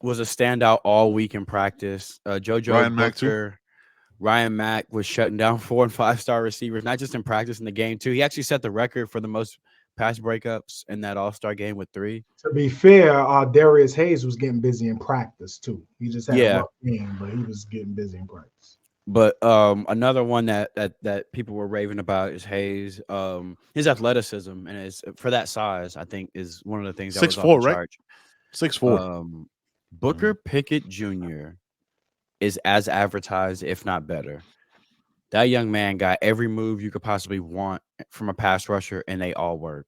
was a standout all week in practice. JoJo Ryan Mack was shutting down 4- and 5-star receivers, not just in practice, in the game too. He actually set the record for the most pass breakups in that All-Star game with 3. To be fair, Darius Hayes was getting busy in practice too. He just had a rough game, but he was getting busy in practice. But another one that people were raving about is Hayes. His athleticism and for that size, I think, is one of the things that 6'4", right? 6'4". Booker Pickett Jr. is as advertised, if not better. That young man got every move you could possibly want from a pass rusher, and they all work.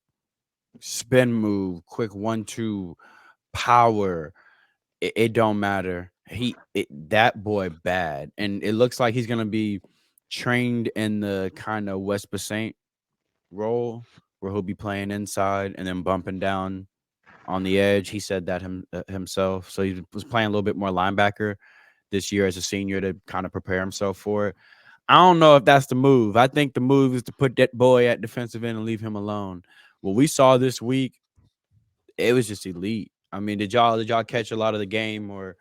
Spin move, quick 1-2, power. It don't matter. That boy bad, and it looks like he's gonna be trained in the kind of West Bassett role where he'll be playing inside and then bumping down on the edge. He said that himself. So he was playing a little bit more linebacker this year as a senior to kind of prepare himself for it. I don't know if that's the move. I think the move is to put that boy at defensive end and leave him alone. What we saw this week, it was just elite. I mean, did y'all catch a lot of the game or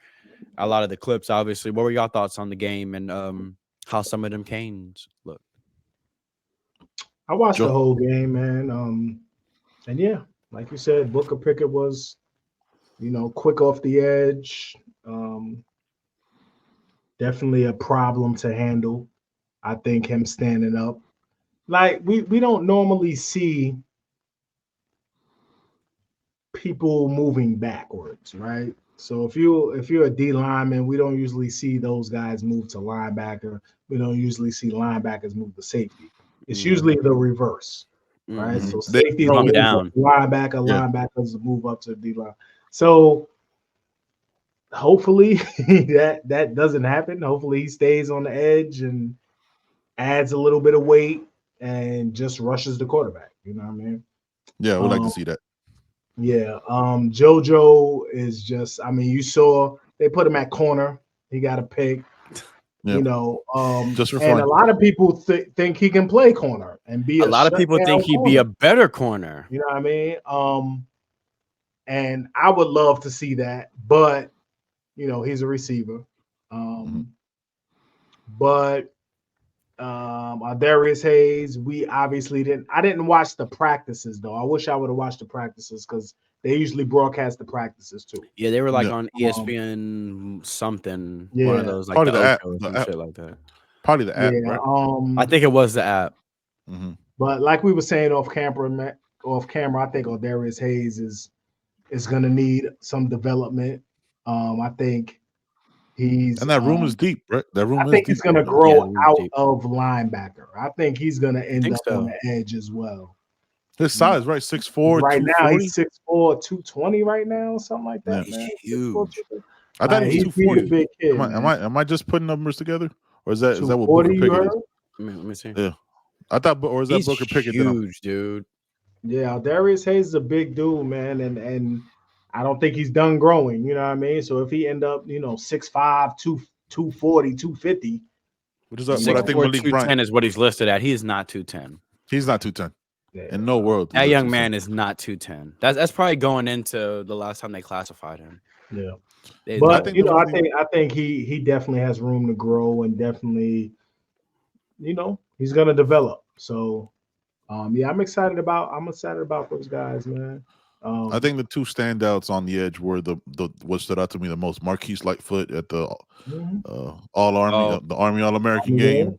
a lot of the clips? Obviously, what were y'all thoughts on the game and how some of them Canes look? I watched the whole game, man. And yeah, like you said, Booker Pickett was, quick off the edge. Definitely a problem to handle. I think him standing up, like we don't normally see people moving backwards, right? So if you're a D lineman, we don't usually see those guys move to linebacker. We don't usually see linebackers move to safety. It's usually the reverse, right? So safety move down, linebackers move up to D line. So hopefully that doesn't happen. Hopefully he stays on the edge and adds a little bit of weight and just rushes the quarterback. You know what I mean? Yeah, we'd like to see that. Yeah. JoJo is just, you saw they put him at corner. He got a pick. Yeah. Just for fun. And a lot of people think he can play corner and be a lot of people think he'd be a better corner. You know what I mean? And I would love to see that, but he's a receiver. But Darius Hayes, we obviously didn't. I didn't watch the practices though. I wish I would have watched the practices because they usually broadcast the practices too. Yeah, they were like on ESPN something. Yeah, one of those like probably the app, Ocho or some shit like that. Probably the app, right? I think it was the app. But like we were saying off camera, I think Darius Hayes is gonna need some development. I think he's and that room is deep, right? That room. I think he's gonna grow out of linebacker. I think he's gonna end up on the edge as well. His size, right? 6'4", right 240? now he's 6'4", 220 right now, something like that. Yeah. Man, he's huge. I thought he was 240. He's a big kid. Am I just putting numbers together, or is that what Booker Pickett is? Let me see. Yeah, I thought, or is that he's Booker Pickett? Huge, dude. Yeah, Darius Hayes is a big dude, man, and I don't think he's done growing. You know what I mean? So if he end up, 6'5", 240, 250. What is that? 6'4", I think Malik 210 Bryant is what he's listed at. He is not 210. He's not 210. In no world. That young man is not 210. That's probably going into the last time they classified him. Yeah. But I think he definitely has room to grow and definitely, he's gonna develop. So I'm excited about those guys, man. I think the two standouts on the edge were the what stood out to me the most: Marquise Lightfoot at the All Army, the Army All American game,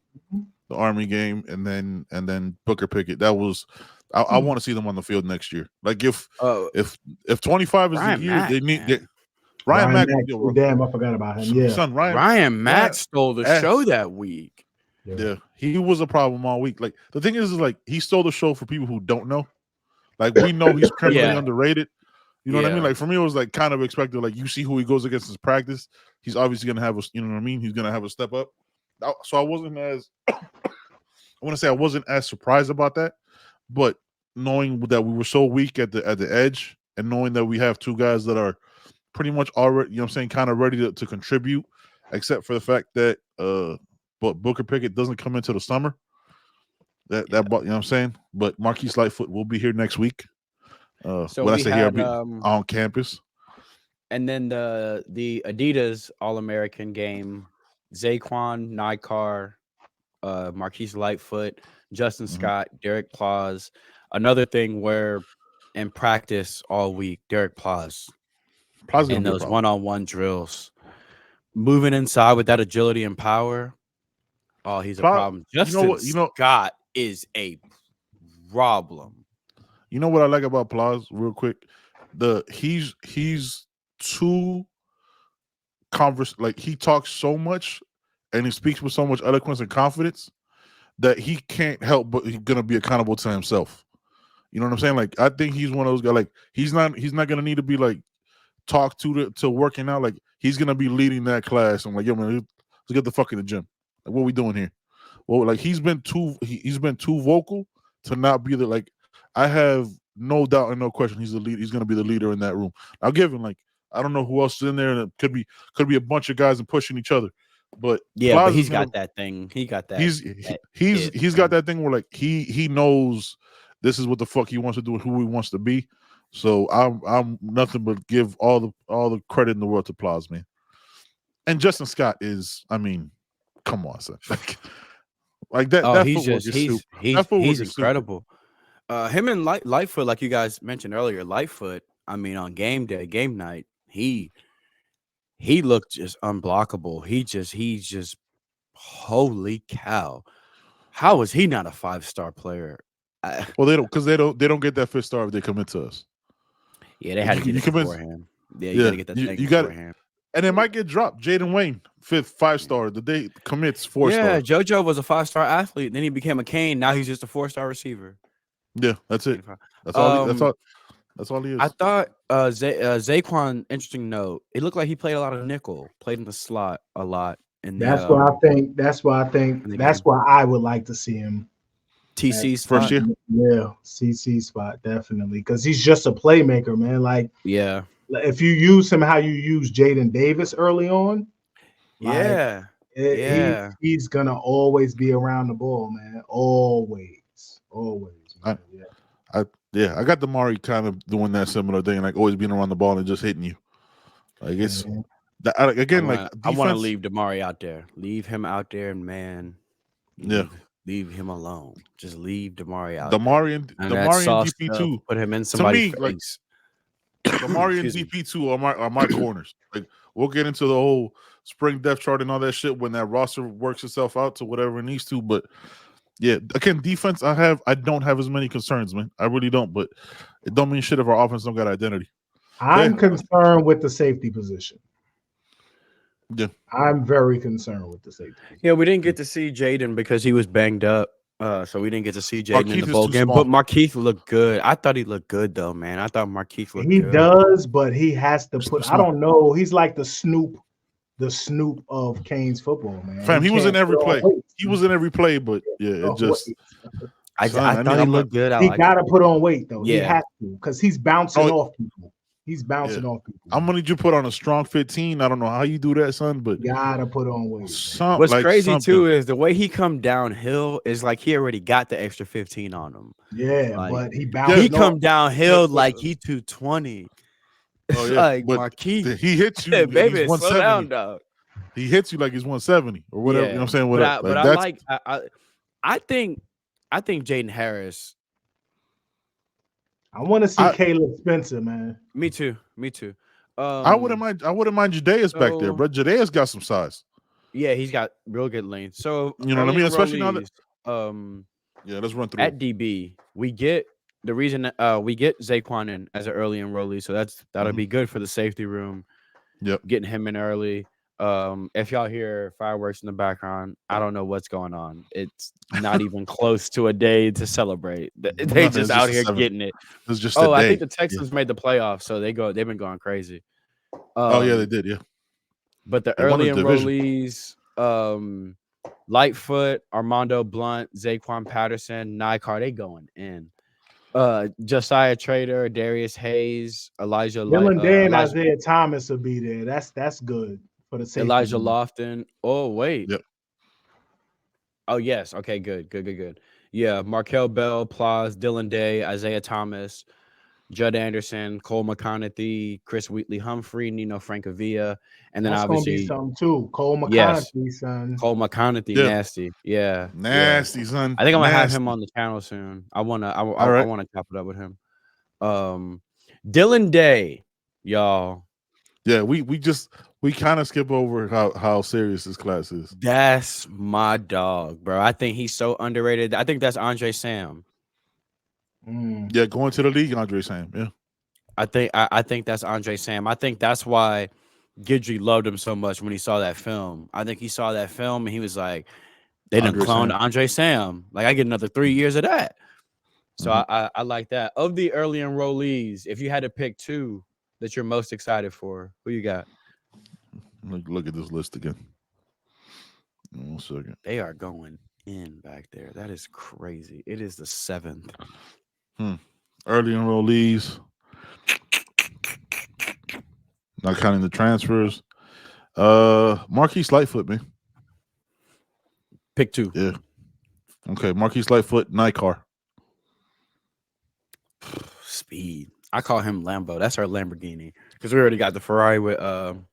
the Army game, and then Booker Pickett. That was I want to see them on the field next year. Like if 25 is the year, they need Ryan Mack. Damn, I forgot about him. Yeah, son, Ryan Mack stole the show that week. Yeah, he was a problem all week. Like the thing is like he stole the show for people who don't know. Like we know he's criminally underrated. You know what I mean? Like for me, it was like kind of expected. Like you see who he goes against in practice, he's obviously gonna have a, you know what I mean? He's gonna have a step up. So I wasn't as I want to say I wasn't as surprised about that, but knowing that we were so weak at the edge, and knowing that we have two guys that are pretty much already, you know what I'm saying, kind of ready to contribute, except for the fact that but Booker Pickett doesn't come into the summer. You know what I'm saying? But Marquise Lightfoot will be here next week. So when I say here, I'll be on campus. And then the Adidas All-American game, Zaquan, Nikar, Marquise Lightfoot, Justin Scott, Derek Plaz. Another thing where in practice all week, Derek Plaz in those one-on-one drills, moving inside with that agility and power. Oh, he's a problem. Justin Scott is a problem. You know what I like about Plaz, real quick? He's too like he talks so much and he speaks with so much eloquence and confidence that he can't help but he's gonna be accountable to himself. You know what I'm saying? Like I think he's one of those guys. Like he's not gonna need to be like talked to working out. Like he's gonna be leading that class. I'm like, yo man, let's get the fuck in the gym. Like what are we doing here? Well, like he's been too vocal to not be the like. I have no doubt and no question he's the lead. He's going to be the leader in that room. I'll give him like I don't know who else is in there, and it could be a bunch of guys and pushing each other. But yeah, but he's got that thing. He got that. He's got that thing where like he knows this is what the fuck he wants to do and who he wants to be. So I'm nothing but give all the credit in the world to Plaz, man. And Justin Scott is, I mean, come on, son. Like that. Oh, that he's incredible. Him and Lightfoot, like you guys mentioned earlier, Lightfoot. I mean, on game night, he looked just unblockable. He just, holy cow! How is he not a 5-star player? Well, they don't get that 5th star if they commit to us. Yeah, they had to get it beforehand. Yeah, you got to get that thing beforehand. And it might get dropped. Jaden Wayne, 5-star. The day commits 4-star. Yeah, JoJo was a 5-star athlete. Then he became a Kane. Now he's just a 4-star receiver. Yeah, that's it. That's all. That's all he is. I thought Zaquan. Interesting note. It looked like he played a lot of nickel. Played in the slot a lot. That's why I would like to see him. TC spot. First year. Yeah, CC spot definitely because he's just a playmaker, man. Like yeah. If you use him how you use Jaden Davis early on, he's gonna always be around the ball, man. Always. Man. I got Damari kind of doing that similar thing, like always being around the ball and just hitting you. Like it's Again, I want to leave Damari out there. Leave him out there, and man, leave him alone. Just leave Damari out. Damari and DP stuff, two. Put him in somebody's face. Damari and DP two are my corners. Like we'll get into the whole spring depth chart and all that shit when that roster works itself out to whatever it needs to. But yeah, again, defense I don't have as many concerns, man. I really don't. But it don't mean shit if our offense don't got identity. I'm concerned with the safety position. Yeah, I'm very concerned with the safety. Yeah, we didn't get to see Jaden because he was banged up. So we didn't get to see Jaden in the bowl game. Small. But Markeith looked good. I thought he looked good though, man. I thought Markeith looked good. He does, but he has to put. I don't know. He's like the Snoop of Canes football, man. Fam, he was in every play. He was in every play, but yeah, it just. I thought he looked good. He got to put on weight though. Yeah. He has to because he's bouncing off people. He's bouncing off people. I'm gonna need you to put on a strong 15. I don't know how you do that, son, but you gotta put on weight. What's crazy too is the way he come downhill is like he already got the extra 15 on him. Yeah, but he come downhill like he 220. Oh yeah, like Markeith. He hits you, baby. Slow down, dog. He hits you like he's 170 or whatever. You know what I'm saying? Whatever. I think Jaden Harris. I want to see Caleb Spencer, man. Me too. Um, I wouldn't mind Jadeus back there, bro. Jadeus got some size. Yeah, he's got real good length. So you know what I mean? Especially now that let's run through at DB. We get the reason we get Zaquan in as an early enrollee, so that'll be good for the safety room. Yep, getting him in early. If y'all hear fireworks in the background, I don't know what's going on. It's not even close to a day to celebrate. They just out here getting it. It's just I think the Texans made the playoffs, so they've been going crazy. They did, yeah. But the early enrollees, Lightfoot, Armando Blunt, Zaquan Patterson, Nycar, they going in. Josiah Trader, Darius Hayes, Elijah Dylan Day and Isaiah Thomas will be there. That's good. For the safety. Elijah Lofton. Oh, wait. Yep. Oh, yes. Okay, good. Yeah, Markel Bell, Plaz, Dylan Day, Isaiah Thomas, Judd Anderson, Cole McConaughey, Chris Wheatley Humphrey, Nino Francavilla, and then that's obviously something too. Cole McConaughey, son. Cole McConaughey, nasty. Yeah. Nasty, son. I think I'm gonna have him on the channel soon. I wanna chop it up with him. Dylan Day, y'all. Yeah, we kind of skip over how serious this class is. That's my dog, bro. I think he's so underrated. I think that's Andre Sam. Yeah, going to the league, Andre Sam. Yeah, I think that's Andre Sam. I think that's why Guidry loved him so much when he saw that film. I think he saw that film and he was like, "They done cloned Andre Sam. Like I get another 3 years of that." So I like that. Of the early enrollees, if you had to pick two that you're most excited for, who you got? Look at this list again. 1 second. They are going in back there. That is crazy. It is the 7th. Early enrollees. Not counting the transfers. Marquise Lightfoot, man. Pick two. Yeah. Okay, Marquise Lightfoot, Nycar. Speed. I call him Lambo. That's our Lamborghini because we already got the Ferrari with JoJo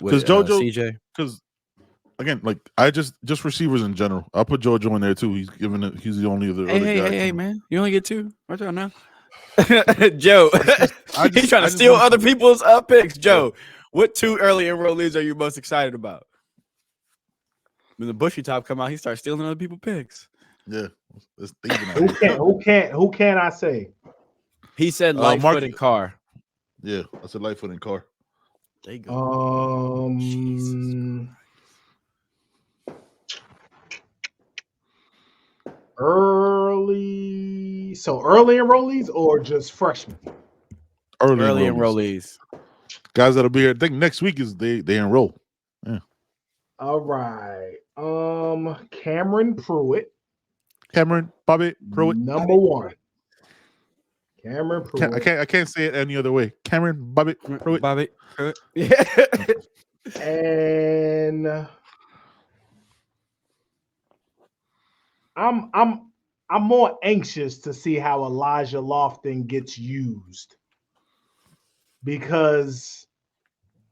CJ. Because again, like I just receivers in general. I'll put JoJo in there too. He's the only other guy. Hey, man, you only get two. What's on now? Joe, he's trying to steal other people's picks. Joe, what two early enrollees are you most excited about? When the bushy top come out, he starts stealing other people's picks. Yeah, who can't I say? He said Lightfoot and Carr. Yeah, I said Lightfoot and Carr. They go. Early enrollees or just freshmen? Early enrollees. Guys that'll be here. I think next week is they enroll. Yeah. All right. Cameron Pruitt. Bobby Pruitt. Number one. Cameron Pruitt. I can't say it any other way. Cameron Bobby Pruitt. Bobby Pruitt. Yeah. And I'm more anxious to see how Elijah Lofton gets used because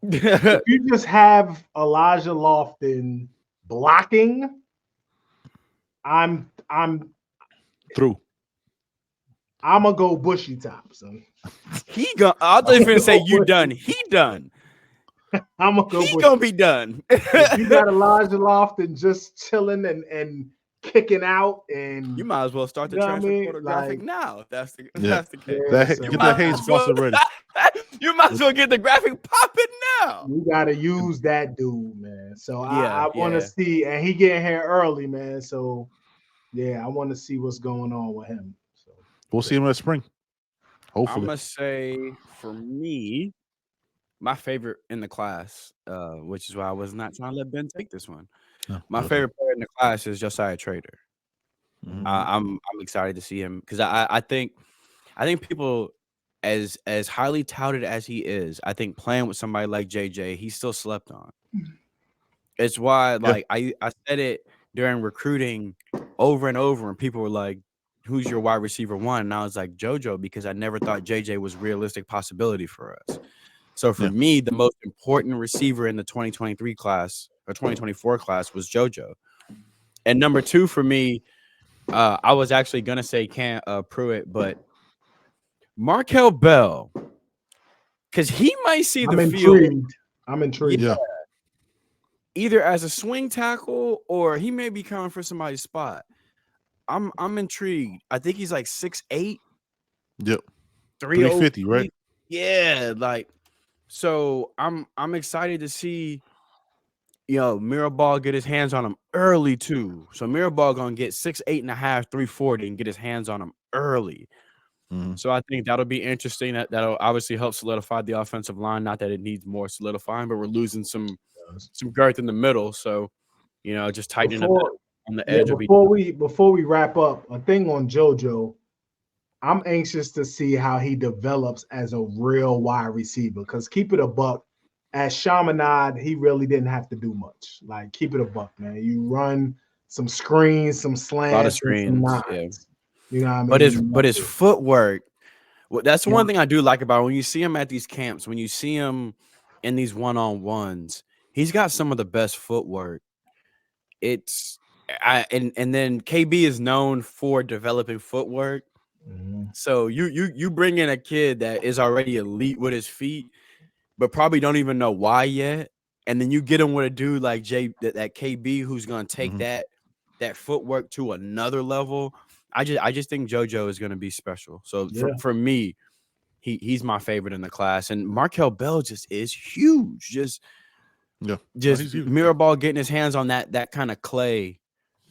If you just have Elijah Lofton blocking, I'm Through. I'm gonna go bushy top, son. I thought you were gonna say you done. He done. I'm gonna go. He gonna be done. If you got Elijah Lofton just chilling and kicking out, and you might as well start the you know what I transfer mean? portal graphic Like, now. If that's the case. Get that Hayes faucet ready. You might as well get the graphic popping now. You gotta use that dude, man. So Yeah, I want to see, and he getting here early, man. So yeah, I want to see what's going on with him. So We'll see him in the spring. Hopefully. I'm gonna say for me, my favorite in the class, which is why I was not trying to let Ben take this one. My favorite player in the class is Josiah Trader. Mhm. I'm excited to see him because I think people as highly touted as he is, I think playing with somebody like JJ, he's still slept on. It's why like I said it during recruiting over and over, and people were like, "Who's your wide receiver one?" And I was like, JoJo, because I never thought JJ was a realistic possibility for us. So for me, the most important receiver in the 2023 class or 2024 class was JoJo. And number two for me, I was actually gonna say Pruitt, but Markel Bell, because he might see the field. I'm intrigued. Yeah. Either as a swing tackle or he may be coming for somebody's spot. I'm intrigued. I think he's like 6'8". Yep. 350, right? Yeah, like so I'm excited to see Mirabal get his hands on him early too. So Mirabal gonna get 6'8.5", 340 and get his hands on him early. Mhm. So I think that'll be interesting. That'll obviously help solidify the offensive line. Not that it needs more solidifying, but we're losing some girth in the middle. So, just tightening up on the edge of each. Before we wrap up, a thing on JoJo, I'm anxious to see how he develops as a real wide receiver. Because keep it a buck, as Chaminade, he really didn't have to do much. Like, keep it a buck, man. You run some screens, some slants, A lot of screens, yeah. You know what I mean? But his footwork. Well, that's one thing I do like about when you see him at these camps, when you see him in these one-on-ones, he's got some of the best footwork. And then KB is known for developing footwork. Mm-hmm. So you bring in a kid that is already elite with his feet, but probably don't even know why yet. And then you get him with a dude like that KB who's gonna take that footwork to another level. I just think JoJo is gonna be special. So for me, he's my favorite in the class. And Markel Bell just is huge. Just Mirabal getting his hands on that kind of clay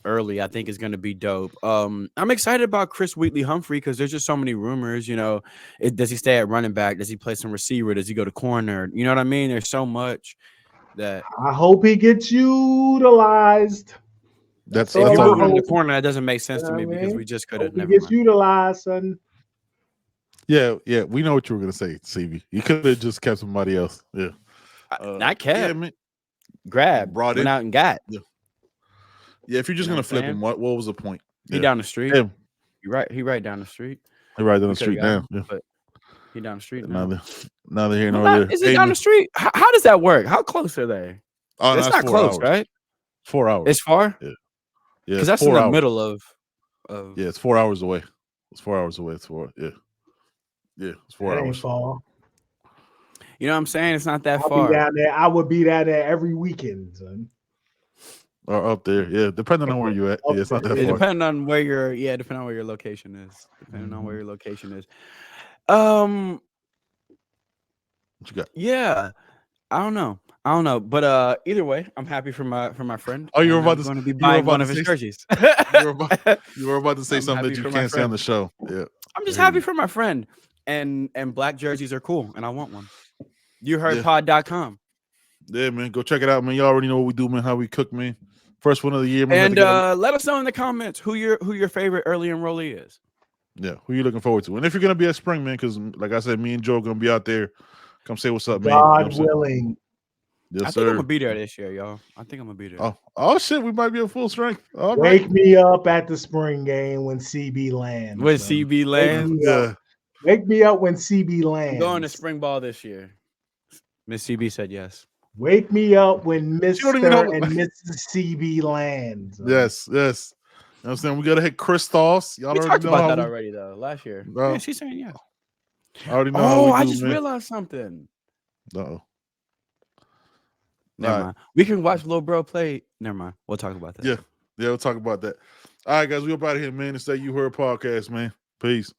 early, I think is going to be dope. I'm excited about Chris Wheatley Humphrey because there's just so many rumors. Does he stay at running back? Does he play some receiver? Does he go to corner? You know what I mean? There's so much that I hope he gets utilized. If you move him in the corner, that doesn't make sense to me because we just could have never gets utilized, son. Yeah, we know what you were gonna say, CB. You could have just kept somebody else. Yeah, not kept. Yeah, man. Grab, brought went in out and got. Yeah, if you're just gonna flip him, what was the point? He down the street. Yeah. He right down the street. He right down the street now. Yeah. But he down the street now. Now they're here nor there. Is it down the street? How does that work? How close are they? Oh, it's not close, right? 4 hours. It's far. Yeah, because that's in the middle of. Yeah, it's 4 hours away. It's 4 hours away. It's 4. Yeah, it's 4 hours. Far. You know what I'm saying? It's not that I'll far. Be down there. I would be down there every weekend, son. Or up there, yeah. Depending on where you're at, it's not that far. Depending on where depending on where your location is. On where your location is. What you got? Yeah, I don't know, but either way, I'm happy for my friend. Oh, you were about to be buying one of his jerseys. you were about to say something that you can't say on the show. Yeah, I'm just happy for my friend, and black jerseys are cool, and I want one. YouHeardPod.com. Yeah, man, go check it out, man. You already know what we do, man. How we cook, man. First one of the year, man. And let us know in the comments who your favorite early enrollee is. Yeah, who you looking forward to? And if you're gonna be at spring, man, because like I said, me and Joe are gonna be out there. Come say what's up, man. God willing. Yes, I think I'm gonna be there this year, y'all. I think I'm gonna be there. Oh shit, we might be at full strength. All Wake me up at the spring game when CB lands. When CB lands, Wake me up when CB lands. I'm going to spring ball this year. Miss CB said yes. Wake me up when don't even know Mr. what- and Mrs. CB lands. Yes. You know what I'm saying? We got to hit Christos. Y'all We already talked know about how that we, already though last year. No. Yeah, she's saying yes. I already know how we do, I just man. realized something. Uh-oh. Never mind. We can watch Lil Bro play. Never mind. We'll talk about that. Yeah, we'll talk about that. All right, guys, we up out of here, man. It's that You Heard podcast, man. Peace.